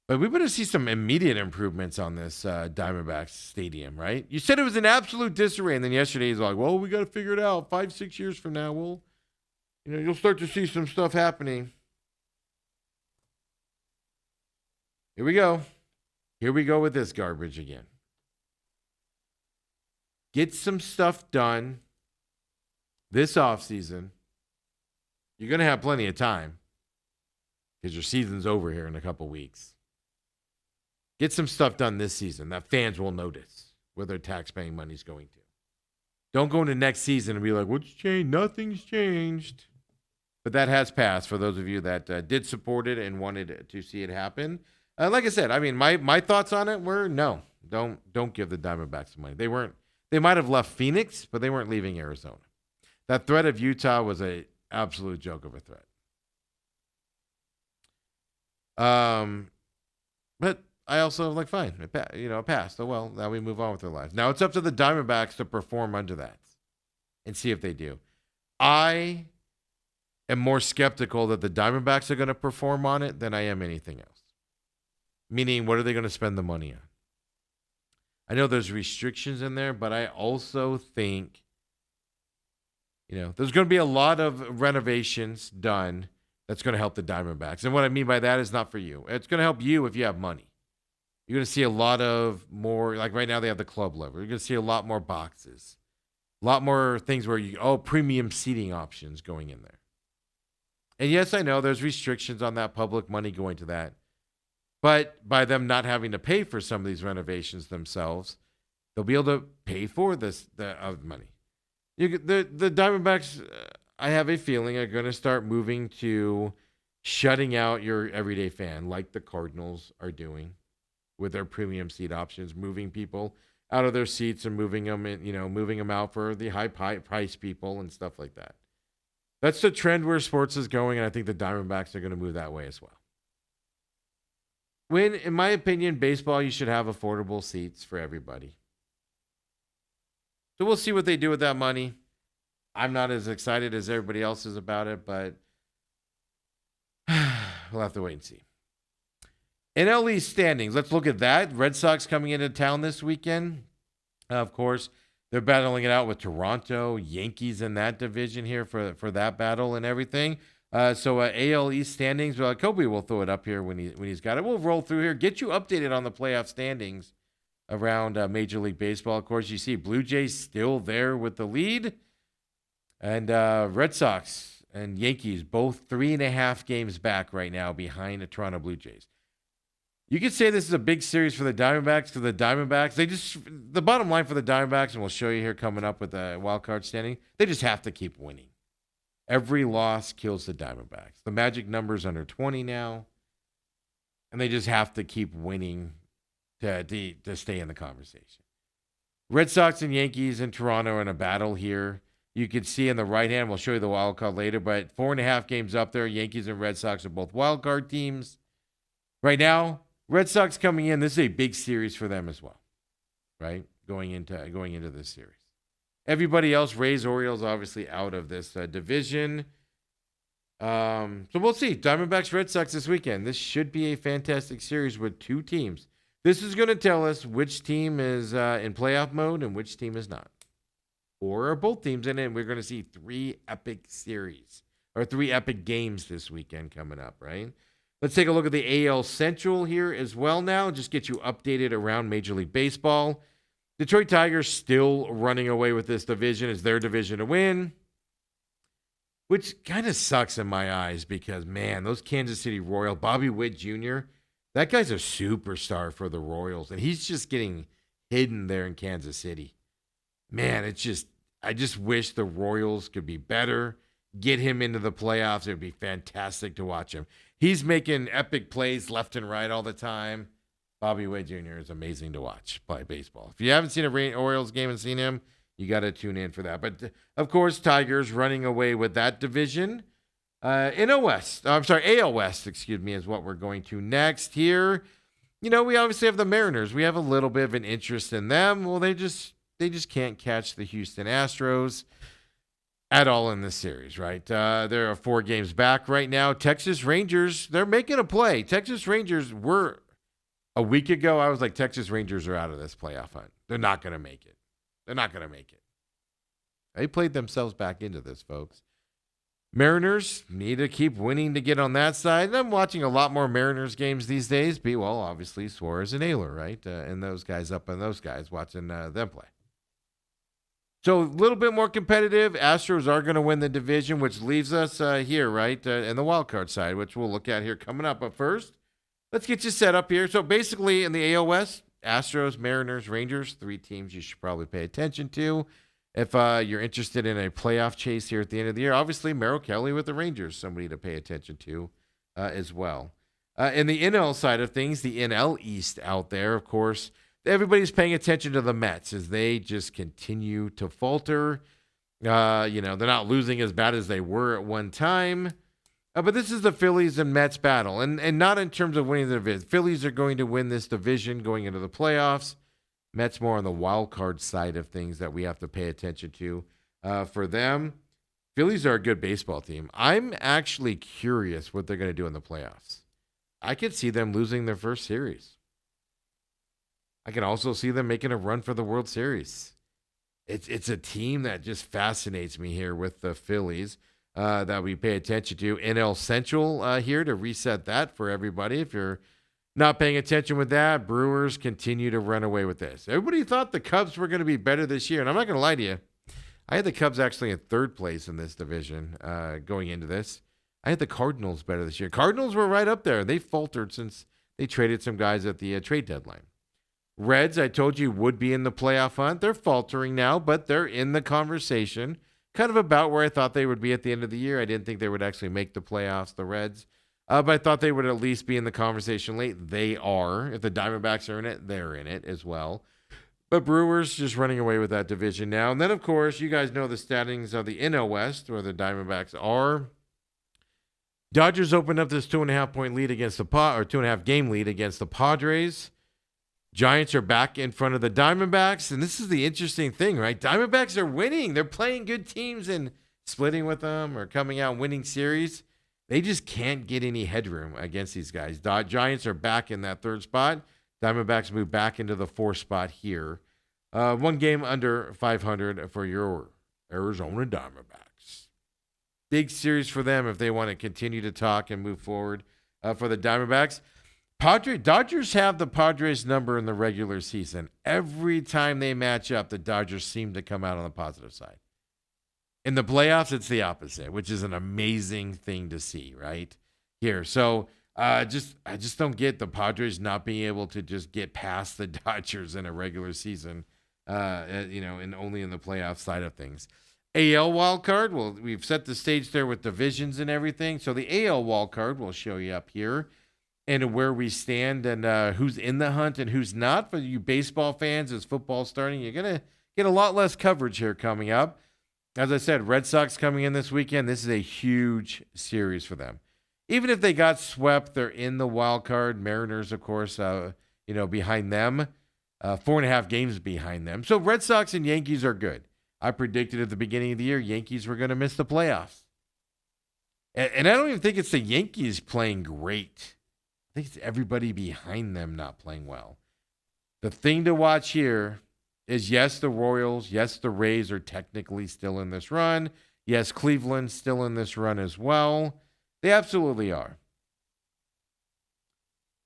But we better see some immediate improvements on this Diamondbacks stadium, right? You said it was in absolute disarray, and then yesterday he's like, well, we got to figure it out. 5-6 years from now, you'll start to see some stuff happening. Here we go. Here we go with this garbage again. Get some stuff done this offseason. You're going to have plenty of time because your season's over here in a couple weeks. Get some stuff done this season that fans will notice where their tax-paying money's going to. Don't go into next season and be like, what's changed? Nothing's changed. But that has passed for those of you that did support it and wanted to see it happen. Like I said, I mean, my thoughts on it were no. Don't give the Diamondbacks the money. They might have left Phoenix, but they weren't leaving Arizona. That threat of Utah was a absolute joke of a threat. But I also fine, it passed. Oh well, now we move on with our lives. Now it's up to the Diamondbacks to perform under that and see if they do. I am more skeptical that the Diamondbacks are going to perform on it than I am anything else. Meaning, what are they going to spend the money on? I know there's restrictions in there, but I also think, there's going to be a lot of renovations done that's going to help the Diamondbacks. And what I mean by that is not for you. It's going to help you if you have money. You're going to see a lot of more, like right now they have the club level. You're going to see a lot more boxes. A lot more things where premium seating options going in there. And yes, I know there's restrictions on that public money going to that. But by them not having to pay for some of these renovations themselves, they'll be able to pay for the money. The Diamondbacks, I have a feeling, are going to start moving to shutting out your everyday fan, like the Cardinals are doing with their premium seat options, moving people out of their seats and moving them out for the high price people and stuff like that. That's the trend where sports is going, and I think the Diamondbacks are going to move that way as well. In my opinion, baseball, you should have affordable seats for everybody. So we'll see what they do with that money. I'm not as excited as everybody else is about it, but we'll have to wait and see. NL East standings. Let's look at that. Red Sox coming into town this weekend. Of course, they're battling it out with Toronto, Yankees in that division here for that battle and everything. So AL East standings. Kobe will throw it up here when he's got it. We'll roll through here, get you updated on the playoff standings around Major League Baseball. Of course, you see Blue Jays still there with the lead, and Red Sox and Yankees both 3.5 games back right now behind the Toronto Blue Jays. You could say this is a big series for the Diamondbacks because the Diamondbacks, the bottom line for the Diamondbacks, and we'll show you here coming up with the wild card standing, they just have to keep winning. Every loss kills the Diamondbacks. The magic number's under 20 now, and they just have to keep winning to stay in the conversation. Red Sox and Yankees in Toronto are in a battle here. You can see in the right hand, we'll show you the wild card later, but 4.5 games up there. Yankees and Red Sox are both wild card teams. Right now, Red Sox coming in, this is a big series for them as well, right? Going into this series. Everybody else, Rays, Orioles, obviously out of this division. So we'll see. Diamondbacks, Red Sox this weekend. This should be a fantastic series with two teams. This is going to tell us which team is in playoff mode and which team is not. Or are both teams in it, and we're going to see 3 epic series or 3 epic games this weekend coming up, right? Let's take a look at the AL Central here as well now. Just get you updated around Major League Baseball. Detroit Tigers still running away with this division. It's their division to win, which kind of sucks in my eyes because, man, those Kansas City Royals, Bobby Witt Jr., that guy's a superstar for the Royals, and he's just getting hidden there in Kansas City. Man, I just wish the Royals could be better, get him into the playoffs. It would be fantastic to watch him. He's making epic plays left and right all the time. Bobby Witt Jr. is amazing to watch play baseball. If you haven't seen a Orioles game and seen him, you got to tune in for that. But, of course, Tigers running away with that division. AL West, is what we're going to next here. We obviously have the Mariners. We have a little bit of an interest in them. Well, they just can't catch the Houston Astros at all in this series, right? There are 4 games back right now. Texas Rangers, they're making a play. Texas Rangers were... A week ago, I was like, Texas Rangers are out of this playoff hunt. They're not going to make it. They played themselves back into this, folks. Mariners need to keep winning to get on that side. And I'm watching a lot more Mariners games these days. Obviously, Suarez and Naylor, right? And those guys watching them play. So a little bit more competitive. Astros are going to win the division, which leaves us here, right, in the wild card side, which we'll look at here coming up. But first, let's get you set up here. So basically in the AL West, Astros, Mariners, Rangers, 3 teams you should probably pay attention to. If you're interested in a playoff chase here at the end of the year, obviously Merrill Kelly with the Rangers, somebody to pay attention to as well. In the NL side of things, the NL East out there, of course, everybody's paying attention to the Mets as they just continue to falter. They're not losing as bad as they were at one time. But this is the Phillies and Mets battle. And not in terms of winning the division. Phillies are going to win this division going into the playoffs. Mets more on the wild card side of things that we have to pay attention to for them. Phillies are a good baseball team. I'm actually curious what they're going to do in the playoffs. I could see them losing their first series. I can also see them making a run for the World Series. It's a team that just fascinates me here with the Phillies that we pay attention to. NL Central here to reset that for everybody. If you're not paying attention with that, Brewers continue to run away with this. Everybody thought the Cubs were going to be better this year, and I'm not going to lie to you. I had the Cubs actually in third place in this division going into this. I had the Cardinals better this year. Cardinals were right up there. They faltered since they traded some guys at the trade deadline. Reds, I told you, would be in the playoff hunt. They're faltering now, but they're in the conversation. Kind of about where I thought they would be at the end of the year. I didn't think they would actually make the playoffs, the Reds. But I thought they would at least be in the conversation late. They are. If the Diamondbacks are in it, they're in it as well. But Brewers just running away with that division now. And then, of course, you guys know the standings of the NL West, where the Diamondbacks are. Dodgers opened up this 2.5-point lead against the 2.5 game lead against the Padres. Giants are back in front of the Diamondbacks, and this is the interesting thing, right? Diamondbacks are winning. They're playing good teams and splitting with them or coming out and winning series. They just can't get any headroom against these guys. Giants are back in that third spot. Diamondbacks move back into the fourth spot here. One game under 500 for your Arizona Diamondbacks. Big series for them if they want to continue to talk and move forward for the Diamondbacks. Dodgers have the Padres number in the regular season. Every time they match up, the Dodgers seem to come out on the positive side. In the playoffs, it's the opposite, which is an amazing thing to see, right? Here. So I just don't get the Padres not being able to just get past the Dodgers in a regular season, and only in the playoff side of things. AL wildcard, well, we've set the stage there with divisions and everything. So the AL wildcard we'll show you up here. And where we stand and who's in the hunt and who's not. For you baseball fans, as football's starting, you're going to get a lot less coverage here coming up. As I said, Red Sox coming in this weekend. This is a huge series for them. Even if they got swept, they're in the wild card. Mariners, of course, behind them. 4.5 games behind them. So Red Sox and Yankees are good. I predicted at the beginning of the year, Yankees were going to miss the playoffs. And I don't even think it's the Yankees playing great. I think it's everybody behind them not playing well. The thing to watch here is, yes, the Royals, yes, the Rays are technically still in this run. Yes, Cleveland's still in this run as well. They absolutely are.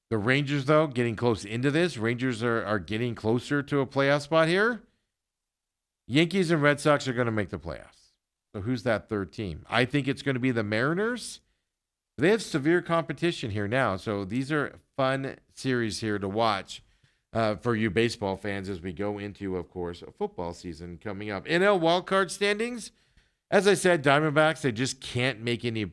The Rangers, though, getting close into this. Rangers are getting closer to a playoff spot here. Yankees and Red Sox are going to make the playoffs. So who's that third team? I think it's going to be the Mariners. They have severe competition here now, so these are fun series here to watch for you baseball fans as we go into, of course, a football season coming up. NL wildcard standings, as I said, Diamondbacks, they just can't make any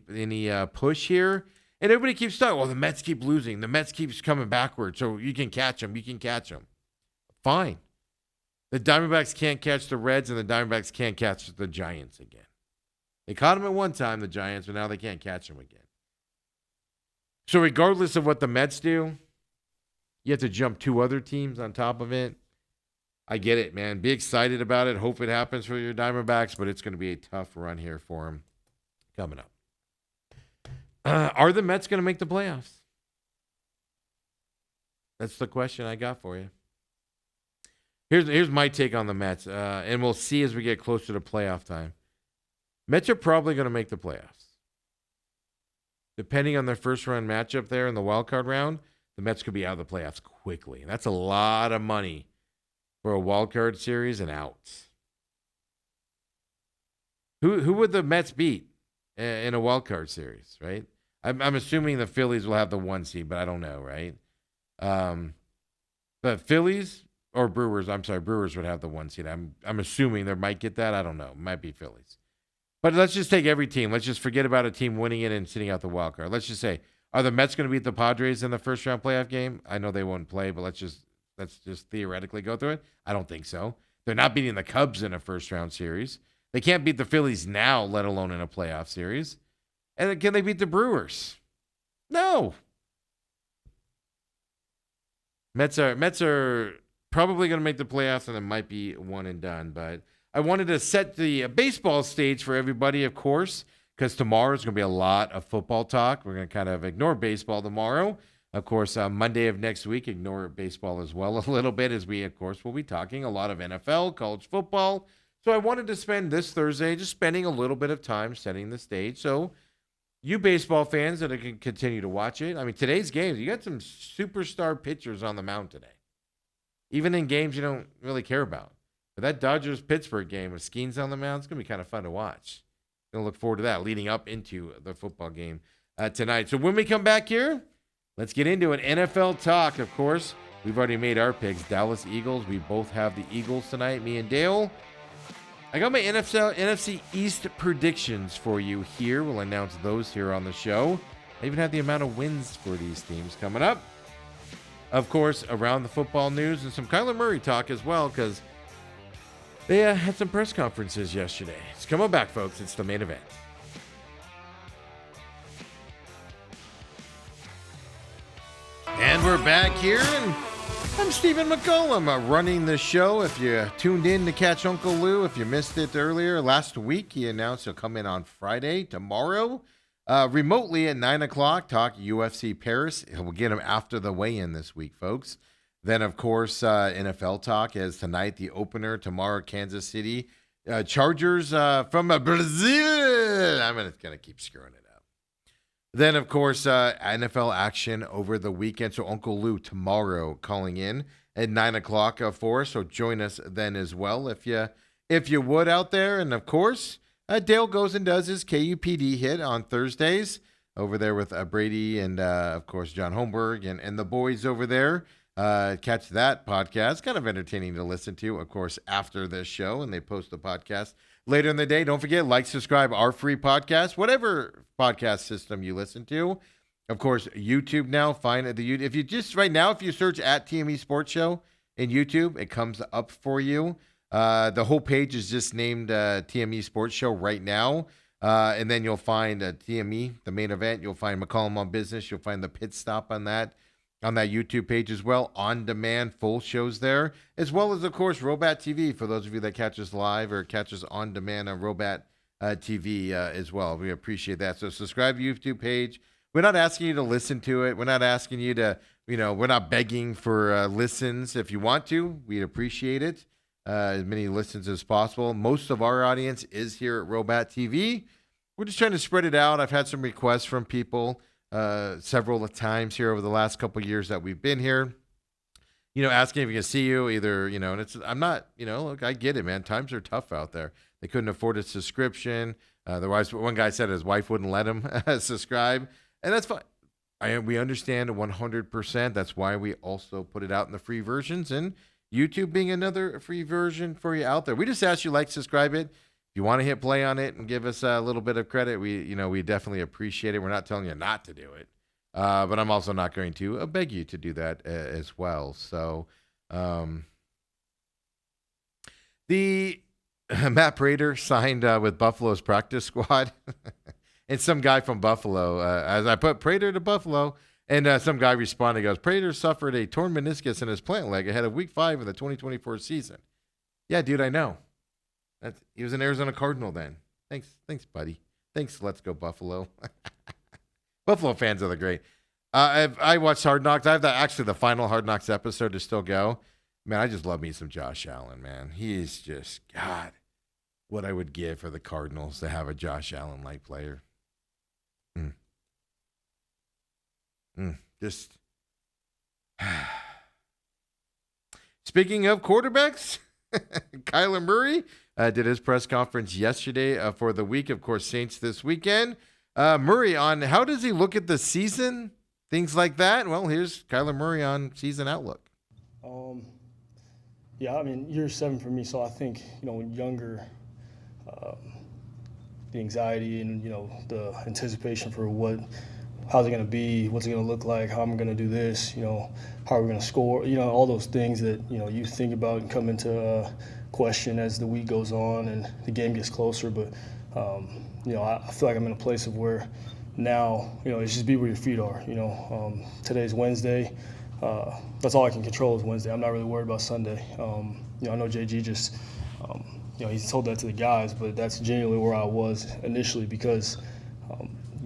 push here. And everybody keeps talking, well, the Mets keep losing. The Mets keeps coming backwards, so you can catch them. You can catch them. Fine. The Diamondbacks can't catch the Reds, and the Diamondbacks can't catch the Giants again. They caught them at one time, the Giants, but now they can't catch them again. So regardless of what the Mets do, you have to jump 2 other teams on top of it. I get it, man. Be excited about it. Hope it happens for your Diamondbacks, but it's going to be a tough run here for them coming up. Are the Mets going to make the playoffs? That's the question I got for you. Here's my take on the Mets, and we'll see as we get closer to playoff time. Mets are probably going to make the playoffs. Depending on their first-round matchup there in the wild card round, the Mets could be out of the playoffs quickly. That's a lot of money for a wild card series and outs. Who would the Mets beat in a wild card series, right? I'm assuming the Phillies will have the 1 seed, but I don't know, right? But Phillies or Brewers, Brewers would have the 1 seed. I'm assuming they might get that. I don't know. It might be Phillies. But let's just take every team. Let's just forget about a team winning it and sitting out the wild card. Let's just say, are the Mets going to beat the Padres in the first-round playoff game? I know they won't play, but let's just let's just theoretically go through it. I don't think so. They're not beating the Cubs in a first-round series. They can't beat the Phillies now, let alone in a playoff series. And can they beat the Brewers? No. Mets are probably going to make the playoffs, and it might be one and done. But I wanted to set the baseball stage for everybody, of course, because tomorrow is going to be a lot of football talk. We're going to kind of ignore baseball tomorrow. Of course, Monday of next week, ignore baseball as well a little bit, as we, of course, will be talking a lot of NFL, college football. So I wanted to spend this Thursday just spending a little bit of time setting the stage. So you baseball fans that can continue to watch it. I mean, today's games, you got some superstar pitchers on the mound today. Even in games you don't really care about. But that Dodgers-Pittsburgh game with Skeens on the mound, it's going to be kind of fun to watch. Going to look forward to that leading up into the football game tonight. So when we come back here, let's get into it. NFL talk, of course. We've already made our picks. Dallas Eagles. We both have the Eagles tonight, me and Dale. I got my NFC East predictions for you here. We'll announce those here on the show. I even have the amount of wins for these teams coming up. Of course, around the football news and some Kyler Murray talk as well, because they had some press conferences yesterday. It's coming back, folks. It's the main event. And we're back here, and I'm Stephen McCollum running the show. If you tuned in to catch Uncle Lou, if you missed it earlier, last week he announced he'll come in on Friday, tomorrow, remotely at 9 o'clock, talk UFC Paris. We'll get him after the weigh-in this week, folks. Then, of course, NFL talk as tonight, the opener, tomorrow, Kansas City. Chargers from Brazil. I'm going to keep screwing it up. Then, of course, NFL action over the weekend. So Uncle Lou tomorrow calling in at 9 o'clock for us. So join us then as well if you would out there. And, of course, Dale goes and does his KUPD hit on Thursdays over there with Brady and, of course, John Holmberg and the boys over there. Catch that podcast. Kind of entertaining to listen to, of course, after this show. And they post the podcast later in the day. Don't forget, like, subscribe, our free podcast, whatever podcast system you listen to. Of course, YouTube now. Find the if you just right now, if you search at TME Sports Show in YouTube, it comes up for you. The whole page is just named TME Sports Show right now. And then you'll find TME, the main event. You'll find McCollum on Business. You'll find the pit stop on that YouTube page as well. On demand, full shows there, as well as, of course, Robat TV for those of you that catch us live or catch us on demand on Robat TV as well. We appreciate that. So subscribe to the YouTube page. We're not asking you to listen to it. We're not asking you to, we're not begging for listens. If you want to, we'd appreciate it. As many listens as possible. Most of our audience is here at Robat TV. We're just trying to spread it out. I've had some requests from people several times here over the last couple of years that we've been here, asking if we can see you either, and I'm not, look, I get it, man. Times are tough out there. They couldn't afford a subscription. Otherwise, one guy said his wife wouldn't let him subscribe, and that's fine. We understand 100%. That's why we also put it out in the free versions, and YouTube being another free version for you out there. We just ask you like, subscribe it. If you want to hit play on it and give us a little bit of credit, we definitely appreciate it. We're not telling you not to do it, but I'm also not going to beg you to do that as well. So, the Matt Prater signed with Buffalo's practice squad, and some guy from Buffalo, as I put Prater to Buffalo, and some guy responded, goes, Prater suffered a torn meniscus in his plant leg ahead of Week 5 of the 2024 season. Yeah, dude, I know. He was an Arizona Cardinal then. Thanks, buddy. Thanks, let's go Buffalo. Buffalo fans are the great. I watched Hard Knocks. I have actually the final Hard Knocks episode to still go. Man, I just love me some Josh Allen, man. He's just, God, what I would give for the Cardinals to have a Josh Allen-like player. Just. Speaking of quarterbacks, Kyler Murray did his press conference yesterday for the week. Of course, Saints this weekend. Murray on how does he look at the season, things like that. Well, here's Kyler Murray on season outlook. Yeah, I mean, year 7 for me. So I think, younger, the anxiety and, the anticipation for what how's it going to be, what's it going to look like, how I'm going to do this, how are we going to score, all those things that, you think about and come into question as the week goes on and the game gets closer. But, I feel like I'm in a place of where now, it's just be where your feet are. Today's Wednesday. That's all I can control is Wednesday. I'm not really worried about Sunday. I know JG just, he's told that to the guys, but that's genuinely where I was initially because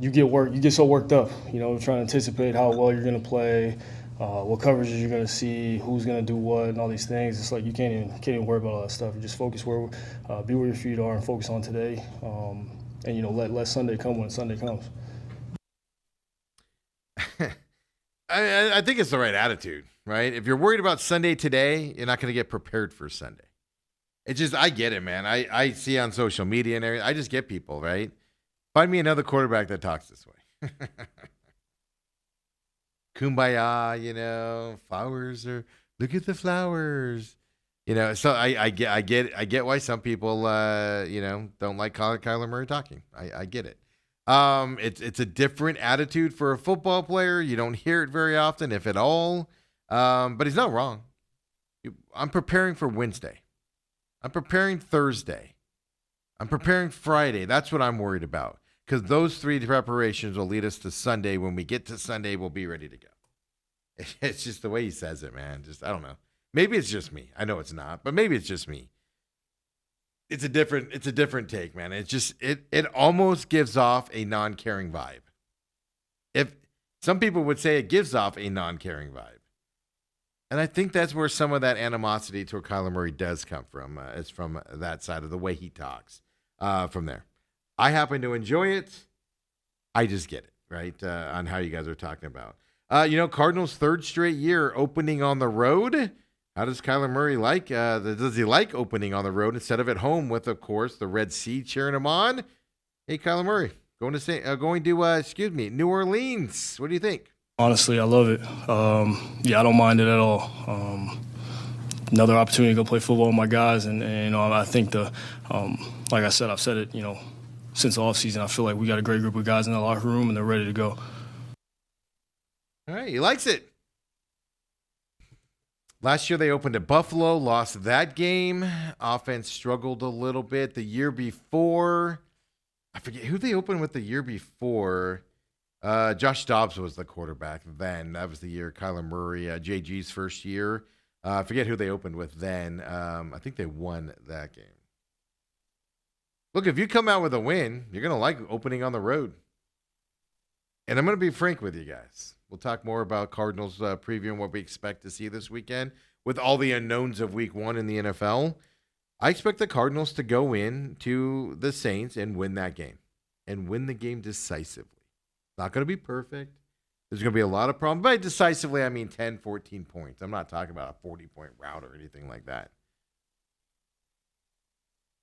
you get so worked up, trying to anticipate how well you're going to play, what coverages you're going to see, who's going to do what, and all these things. It's like you can't even worry about all that stuff. You just focus be where your feet are and focus on today, and let Sunday come when Sunday comes. I think it's the right attitude, right? If you're worried about Sunday today, you're not going to get prepared for Sunday. It's just, I get it, man. I see on social media and everything. I just get people, right? Find me another quarterback that talks this way. Kumbaya, flowers or look at the flowers. So I get why some people, don't like Kyler Murray talking. I get it. It's a different attitude for a football player. You don't hear it very often, if at all. But he's not wrong. I'm preparing for Wednesday. I'm preparing Thursday. I'm preparing Friday. That's what I'm worried about. Because those 3 preparations will lead us to Sunday. When we get to Sunday, we'll be ready to go. It's just the way he says it, man. I don't know. Maybe it's just me. I know it's not, but maybe it's just me. It's a different take, man. It's just it almost gives off a non-caring vibe. If some people would say it gives off a non-caring vibe. And I think that's where some of that animosity toward Kyler Murray does come from. It's from that side of the way he talks. From there, I happen to enjoy it. I just get it, right? On how you guys are talking about. Cardinals' 3rd straight year opening on the road. How does Kyler Murray like? Does he like opening on the road instead of at home with, of course, the Red Sea cheering him on? Hey, Kyler Murray, going to New Orleans. What do you think? Honestly, I love it. I don't mind it at all. Another opportunity to go play football with my guys, and I think like I said, I've said it, since the offseason, I feel like we got a great group of guys in the locker room, and they're ready to go. All right, he likes it. Last year they opened at Buffalo, lost that game. Offense struggled a little bit. The year before, I forget who they opened with the year before. Josh Dobbs was the quarterback then. That was the year Kyler Murray, JG's first year. I forget who they opened with then. I think they won that game. Look, if you come out with a win, you're going to like opening on the road. And I'm going to be frank with you guys. We'll talk more about Cardinals preview and what we expect to see this weekend with all the unknowns of week 1 in the NFL. I expect the Cardinals to go in to the Saints and win that game and win the game decisively. Not going to be perfect. There's going to be a lot of problems. By decisively, I mean 10, 14 points. I'm not talking about a 40-point rout or anything like that.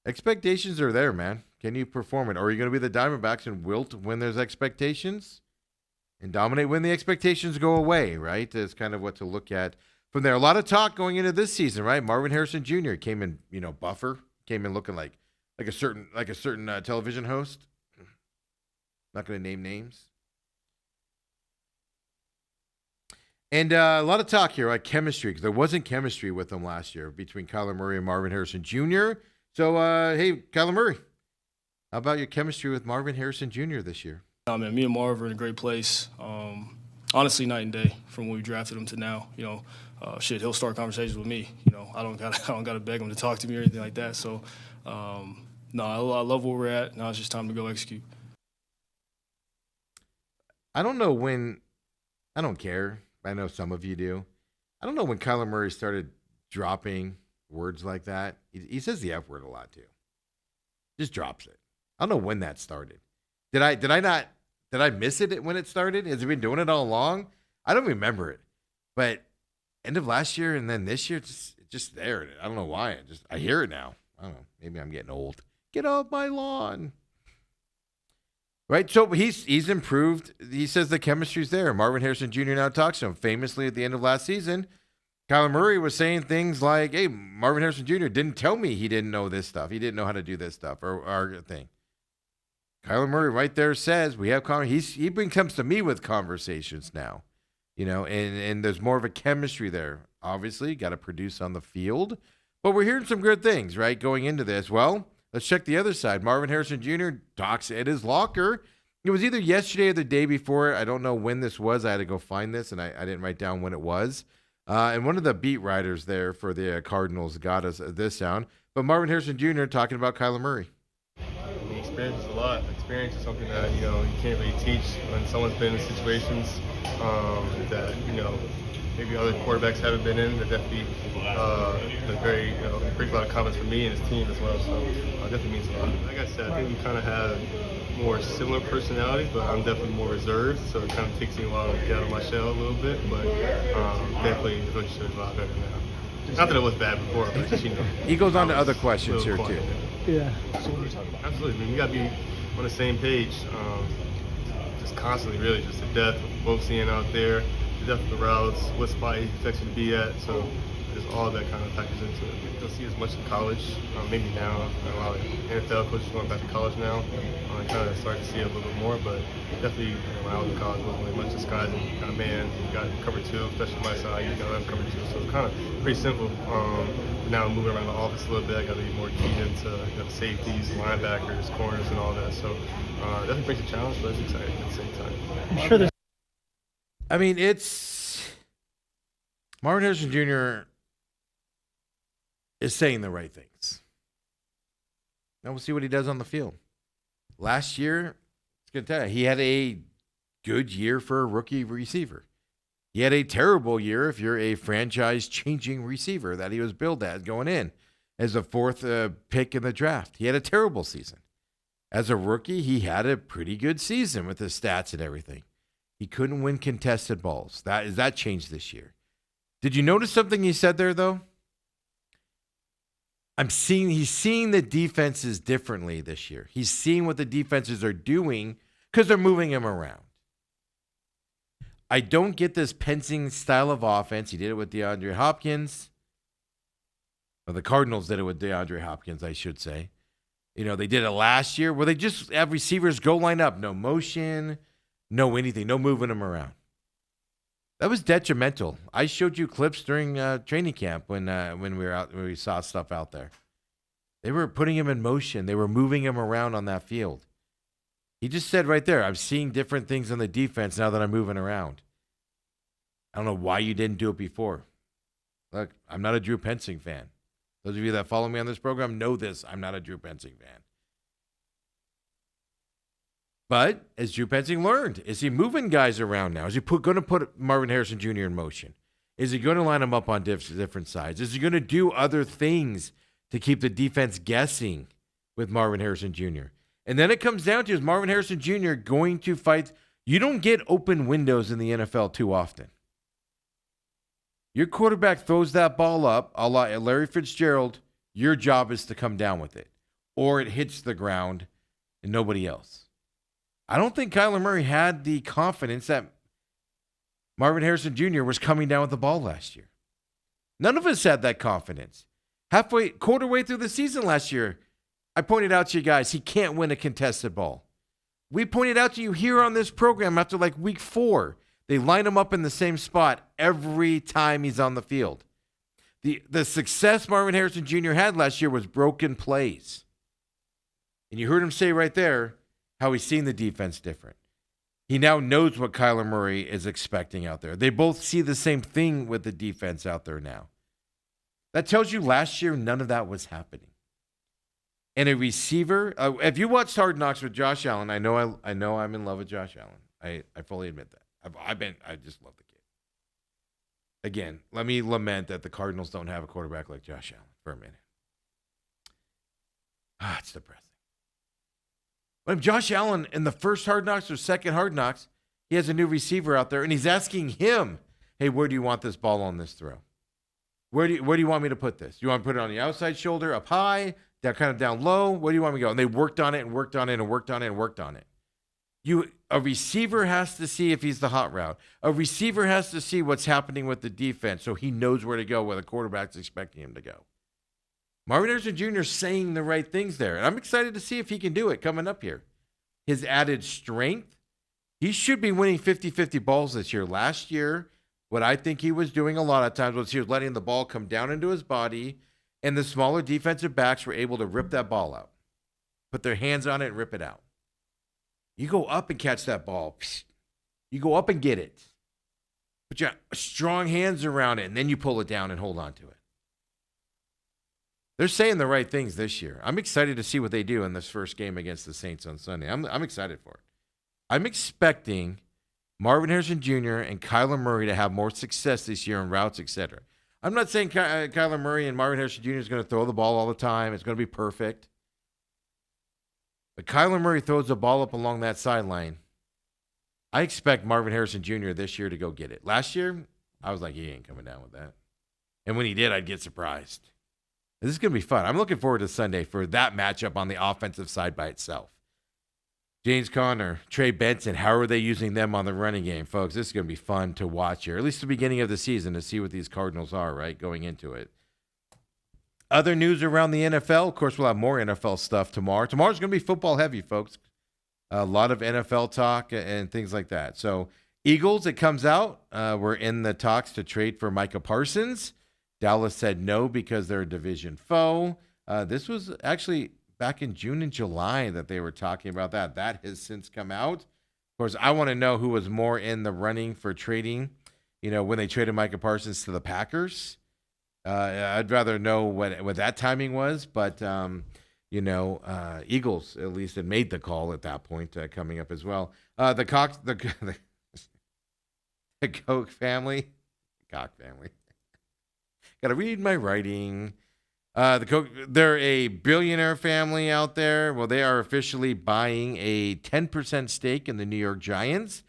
Expectations are there, man. Can you perform it? Or are you going to be the Diamondbacks and wilt when there's expectations? And dominate when the expectations go away, right? That's kind of what to look at from there. A lot of talk going into this season, right? Marvin Harrison Jr. came in, buffer, came in looking like a certain television host. Not going to name names. And a lot of talk here, like chemistry, because there wasn't chemistry with them last year between Kyler Murray and Marvin Harrison Jr. So, hey, Kyler Murray, how about your chemistry with Marvin Harrison Jr. this year? Man, me and Marv are in a great place. Honestly, night and day from when we drafted him to now. He'll start conversations with me. I don't gotta beg him to talk to me or anything like that. So, I love where we're at. Now it's just time to go execute. I don't know when. I don't care. I know some of you do. I don't know when Kyler Murray started dropping words like that. He says the F word a lot too. Just drops it. I don't know when that started. Did I miss it when it started? Has he been doing it all along? I don't remember it. But end of last year and then this year, just there. I don't know why. I hear it now. I don't know. Maybe I'm getting old. Get off my lawn. Right? So he's improved. He says the chemistry's there. Marvin Harrison Jr. now talks to him. Famously at the end of last season, Kyler Murray was saying things like, hey, Marvin Harrison Jr. didn't tell me he didn't know this stuff. He didn't know how to do this stuff or thing. Kyler Murray right there says we have he comes to me with conversations now, and there's more of a chemistry there. Obviously, got to produce on the field, but we're hearing some good things, right, going into this. Well, let's check the other side. Marvin Harrison Jr. talks at his locker. It was either yesterday or the day before. I don't know when this was. I had to go find this, and I didn't write down when it was. And one of the beat writers there for the Cardinals got us this sound. But Marvin Harrison Jr. talking about Kyler Murray. The experience is a lot. Experience is something that, you can't really teach when someone's been in situations that, maybe other quarterbacks haven't been in. That definitely been very, brings a lot of confidence for me and his team as well. So it definitely means a lot. Like I said, I think we kind of have more similar personalities, but I'm definitely more reserved. So it kind of takes me a while to get out of my shell a little bit. But definitely the relationship is a lot better now. Not that it was bad before, but it's just, He goes on to other questions here, too. Yeah. So what are you talking about? Absolutely. I mean, we got to be on the same page. Just constantly, really, just the depth of what we're seeing out there, the depth of the routes, what spot he expects you to be at. So just all that kind of factors into it. You don't see as much in college, maybe now. A lot of NFL coaches going back to college now. Kind of starting to see it a little bit more, but definitely when I was in college, wasn't really much disguising. Kind of man, you got cover two, especially my side, you got them cover two. So it's kind of pretty simple. Now I'm moving around the office a little bit. I got to be more keyed into safeties, linebackers, corners, and all that. So definitely brings a challenge, but it's exciting at the same time. I'm sure there's. I mean, it's Marvin Harrison Jr. is saying the right things. Now we'll see what he does on the field. Last year, it's going to tell you, he had a good year for a rookie receiver. He had a terrible year if you're a franchise-changing receiver that he was billed as going in as a fourth pick in the draft. He had a terrible season. As a rookie, he had a pretty good season with his stats and everything. He couldn't win contested balls. That changed this year. Did you notice something he said there, though? He's seeing the defenses differently this year. He's seeing what the defenses are doing because they're moving him around. I don't get this pensing style of offense. He did it with DeAndre Hopkins. Or the Cardinals did it with DeAndre Hopkins, I should say. They did it last year where they just have receivers go line up. No motion, no anything, no moving them around. That was detrimental. I showed you clips during training camp when we were out, when we saw stuff out there. They were putting him in motion. They were moving him around on that field. He just said right there, I'm seeing different things on the defense now that I'm moving around. I don't know why you didn't do it before. Look, I'm not a Drew Pensing fan. Those of you that follow me on this program know this. I'm not a Drew Pensing fan. But as Drew Pensing learned, is he moving guys around now? Is he going to put Marvin Harrison Jr. in motion? Is he going to line them up on different sides? Is he going to do other things to keep the defense guessing with Marvin Harrison Jr.? And then it comes down to, is Marvin Harrison Jr. going to fight? You don't get open windows in the NFL too often. Your quarterback throws that ball up, a la Larry Fitzgerald, your job is to come down with it. Or it hits the ground and nobody else. I don't think Kyler Murray had the confidence that Marvin Harrison Jr. was coming down with the ball last year. None of us had that confidence. Quarter way through the season last year, I pointed out to you guys, he can't win a contested ball. We pointed out to you here on this program after like week 4, they line him up in the same spot every time he's on the field. The success Marvin Harrison Jr. had last year was broken plays. And you heard him say right there, how he's seen the defense different. He now knows what Kyler Murray is expecting out there. They both see the same thing with the defense out there now. That tells you last year none of that was happening. And a receiver, if you watched Hard Knocks with Josh Allen, I know I'm in love with Josh Allen. I fully admit that. I just love the kid. Again, let me lament that the Cardinals don't have a quarterback like Josh Allen for a minute. It's depressing. But if Josh Allen in the first Hard Knocks or second Hard Knocks, he has a new receiver out there, and he's asking him, hey, where do you want this ball on this throw? Where do you want me to put this? Do you want to put it on the outside shoulder, up high, down kind of down low? Where do you want me to go? And they worked on it and worked on it and worked on it and worked on it. A receiver has to see if he's the hot route. A receiver has to see what's happening with the defense so he knows where to go, where the quarterback's expecting him to go. Marvin Harrison Jr. saying the right things there. And I'm excited to see if he can do it coming up here. his added strength, he should be winning 50-50 balls this year. Last year, what I think he was doing a lot of times was he was letting the ball come down into his body, and the smaller defensive backs were able to rip that ball out, put their hands on it and rip it out. You go up and catch that ball. You go up and get it. Put your strong hands around it, and then you pull it down and hold on to it. They're saying the right things this year. I'm excited to see what they do in this first game against the Saints on Sunday. I'm excited for it. I'm expecting Marvin Harrison Jr. and Kyler Murray to have more success this year in routes, etc. I'm not saying Kyler Murray and Marvin Harrison Jr. is going to throw the ball all the time. It's going to be perfect. But Kyler Murray throws the ball up along that sideline. I expect Marvin Harrison Jr. this year to go get it. Last year, I was like, he ain't coming down with that. And when he did, I'd get surprised. This is going to be fun. I'm looking forward to Sunday for that matchup on the offensive side by itself. James Conner, Trey Benson, how are they using them on the running game? Folks, this is going to be fun to watch here, at least the beginning of the season, to see what these Cardinals are, right, going into it. Other news around the NFL. Of course, we'll have more NFL stuff tomorrow. Tomorrow's going to be football heavy, folks. A lot of NFL talk and things like that. So, Eagles, it comes out. We're in the talks to trade for Micah Parsons. Dallas said no because they're a division foe. This was actually back in June and July that they were talking about that. That has since come out. Of course, I want to know who was more in the running for trading, when they traded Micah Parsons to the Packers. I'd rather know what that timing was, but, Eagles at least had made the call at that point coming up as well. The Koch family. Got to read my writing. They're a billionaire family out there. Well, they are officially buying a 10% stake in the New York Giants.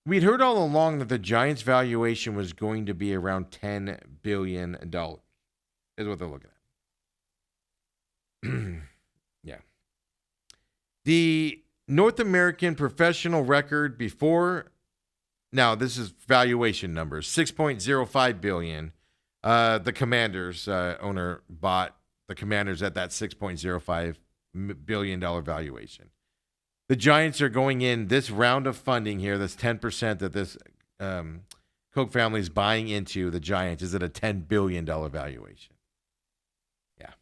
We'd heard all along that the Giants' valuation was going to be around $10 billion, is what they're looking at. Yeah. The North American professional record before, now this is valuation numbers, $6.05 billion. The Commanders owner bought the Commanders at that $6.05 billion valuation. The Giants are going in this round of funding here, this 10% that this Koch family is buying into the Giants is at a $10 billion valuation. Yeah.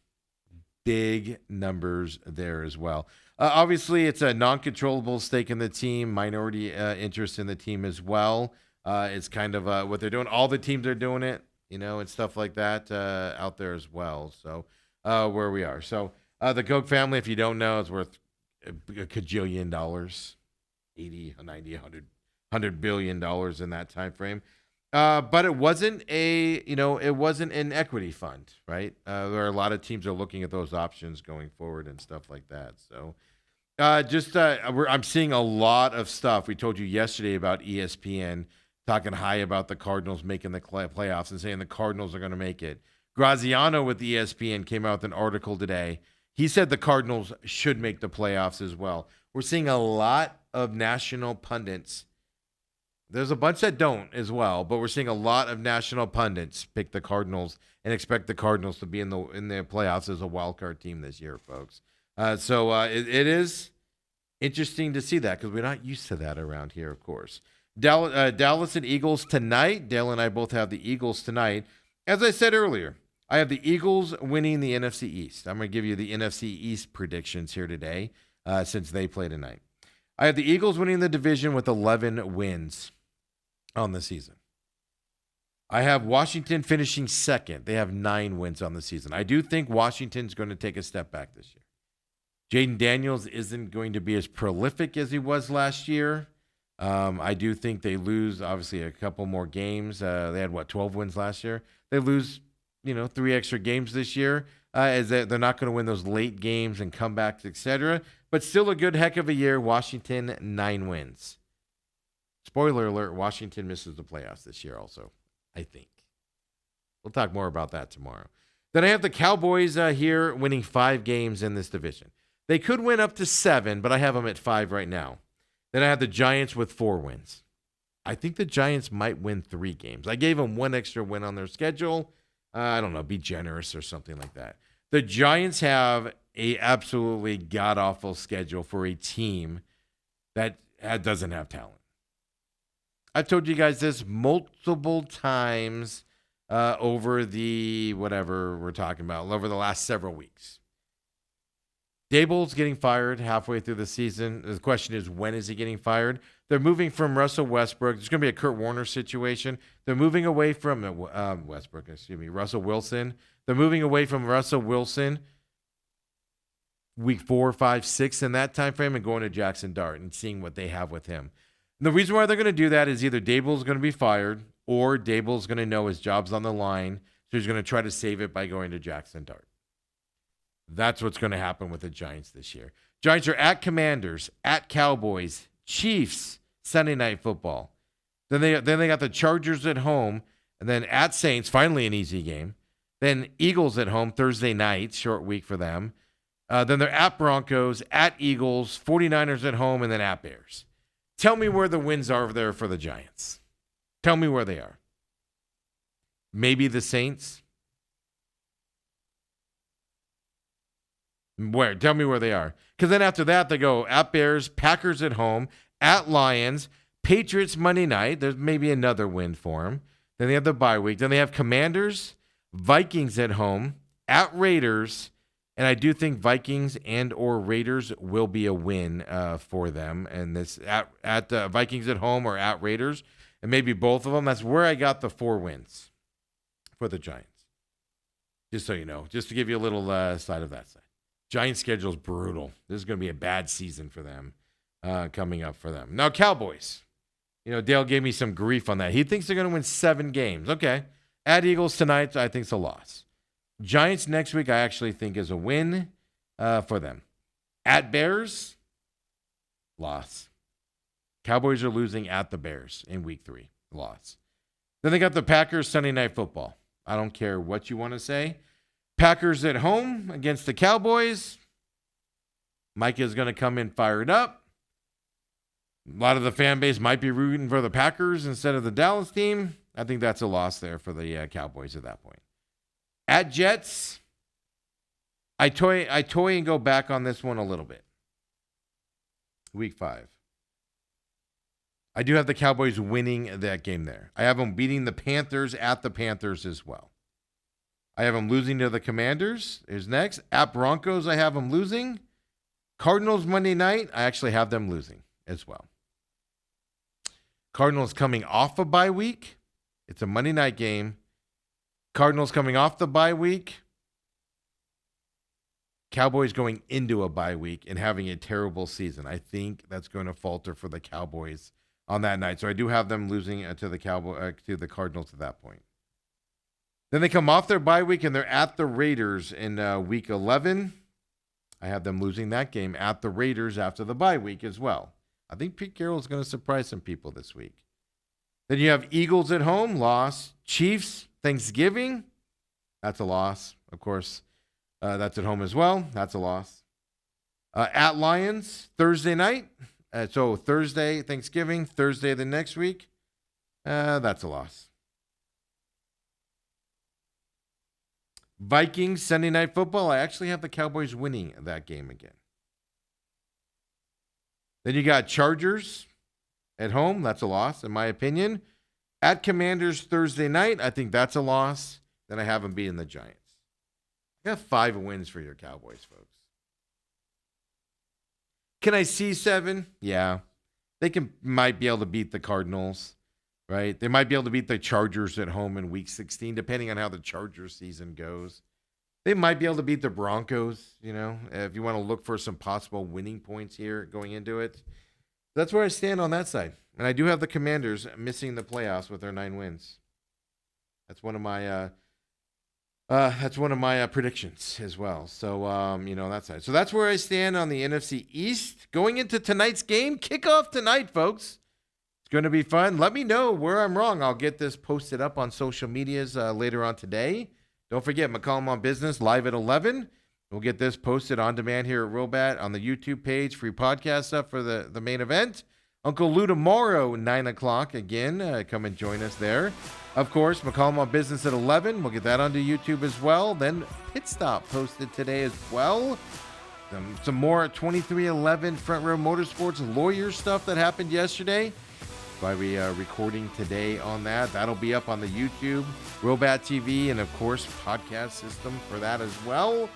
Big numbers there as well. Obviously, it's a non-controllable stake in the team, minority interest in the team as well. It's kind of what they're doing. All the teams are doing it. And stuff like that out there as well. So where we are. So the Koch family, if you don't know, is worth a cajillion dollars, 80, 90, 100 billion dollars in that time frame. But it wasn't it wasn't an equity fund, right? There are a lot of teams are looking at those options going forward and stuff like that. So I'm seeing a lot of stuff. We told you yesterday about ESPN talking high about the Cardinals making the playoffs and saying the Cardinals are going to make it. Graziano with ESPN came out with an article today. He said the Cardinals should make the playoffs as well. We're seeing a lot of national pundits. There's a bunch that don't as well, but we're seeing a lot of national pundits pick the Cardinals and expect the Cardinals to be in the playoffs as a wild card team this year, folks. So it is interesting to see that because we're not used to that around here, of course. Dallas and Eagles tonight. Dale and I both have the Eagles tonight. As I said earlier, I have the Eagles winning the NFC East. I'm going to give you the NFC East predictions here today since they play tonight. I have the Eagles winning the division with 11 wins on the season. I have Washington finishing second. They have 9 wins on the season. I do think Washington's going to take a step back this year. Jaden Daniels isn't going to be as prolific as he was last year. I do think they lose, obviously, a couple more games. They had, 12 wins last year? They lose, 3 extra games this year, as they're not going to win those late games and comebacks, etc. But still a good heck of a year. Washington, 9 wins. Spoiler alert, Washington misses the playoffs this year also, I think. We'll talk more about that tomorrow. Then I have the Cowboys here winning 5 games in this division. They could win up to 7, but I have them at 5 right now. Then I have the Giants with 4 wins. I think the Giants might win 3 games. I gave them 1 extra win on their schedule. I don't know, be generous or something like that. The Giants have a absolutely god-awful schedule for a team that doesn't have talent. I've told you guys this multiple times over the whatever we're talking about, over the last several weeks. Daboll's getting fired halfway through the season. The question is, when is he getting fired? They're moving from Russell Westbrook. There's going to be a Kurt Warner situation. They're moving away from Russell Wilson. They're moving away from Russell Wilson week 4, 5, 6 in that time frame and going to Jackson Dart and seeing what they have with him. And the reason why they're going to do that is either Daboll's going to be fired or Daboll's going to know his job's on the line, so he's going to try to save it by going to Jackson Dart. That's what's going to happen with the Giants this year. Giants are at Commanders, at Cowboys, Chiefs, Sunday Night Football. Then they got the Chargers at home, and then at Saints, finally an easy game. Then Eagles at home Thursday night, short week for them. Then they're at Broncos, at Eagles, 49ers at home, and then at Bears. Tell me where the wins are there for the Giants. Tell me where they are. Maybe the Saints. Where? Tell me where they are. Because then after that, they go at Bears, Packers at home, at Lions, Patriots Monday night. There's maybe another win for them. Then they have the bye week. Then they have Commanders, Vikings at home, at Raiders. And I do think Vikings and or Raiders will be a win for them. And this at Vikings at home or at Raiders. And maybe both of them. That's where I got the 4 wins for the Giants. Just so you know. Just to give you a little side of that side. Giants schedule is brutal. This is going to be a bad season for them coming up for them. Now, Cowboys. Dale gave me some grief on that. He thinks they're going to win 7 games. Okay. At Eagles tonight, I think it's a loss. Giants next week, I actually think is a win for them. At Bears, loss. Cowboys are losing at the Bears in week 3. Loss. Then they got the Packers Sunday Night Football. I don't care what you want to say. Packers at home against the Cowboys. Mike is going to come in fired up. A lot of the fan base might be rooting for the Packers instead of the Dallas team. I think that's a loss there for the Cowboys at that point. At Jets, I toy and go back on this one a little bit. Week 5. I do have the Cowboys winning that game there. I have them beating the Panthers at the Panthers as well. I have them losing to the Commanders. Is next. At Broncos, I have them losing. Cardinals Monday night, I actually have them losing as well. Cardinals coming off a bye week. It's a Monday night game. Cardinals coming off the bye week. Cowboys going into a bye week and having a terrible season. I think that's going to falter for the Cowboys on that night. So I do have them losing to the Cardinals at that point. Then they come off their bye week and they're at the Raiders in week 11. I have them losing that game at the Raiders after the bye week as well. I think Pete Carroll is going to surprise some people this week. Then you have Eagles at home, loss. Chiefs, Thanksgiving, that's a loss, of course. That's at home as well. That's a loss. At Lions, Thursday night. So Thursday, Thanksgiving, Thursday the next week. That's a loss. Vikings, Sunday Night Football. I actually have the Cowboys winning that game again. Then you got Chargers at home. That's a loss, in my opinion. At Commanders Thursday night. I think that's a loss. Then I have them beating the Giants. I got 5 wins for your Cowboys, folks. Can I see 7? Yeah. They might be able to beat the Cardinals, right? They might be able to beat the Chargers at home in week 16, depending on how the Chargers season goes. They might be able to beat the Broncos, if you want to look for some possible winning points here going into it. That's where I stand on that side. And I do have the Commanders missing the playoffs with their 9 wins. That's one of my predictions as well. So, that side. So that's where I stand on the NFC East. Going into tonight's game, kickoff tonight, folks. It's going to be fun. Let me know where I'm wrong. I'll get this posted up on social medias later on today. Don't forget, McCollum on Business, live at 11. We'll get this posted on demand here at Robat on the YouTube page. Free podcast stuff for the main event. Uncle Lou tomorrow, 9 o'clock. Again, come and join us there. Of course, McCollum on Business at 11. We'll get that onto YouTube as well. Then Pit Stop posted today as well. Some more 2311 Front Row Motorsports lawyer stuff that happened yesterday. Why we are recording today on that. That'll be up on the YouTube, Robat TV, and of course podcast system for that as well.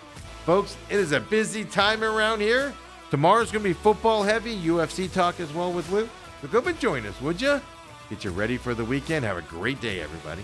Folks, it is a busy time around here. Tomorrow's going to be football heavy, UFC talk as well with Luke. So come and join us, would you? Get you ready for the weekend. Have a great day, everybody.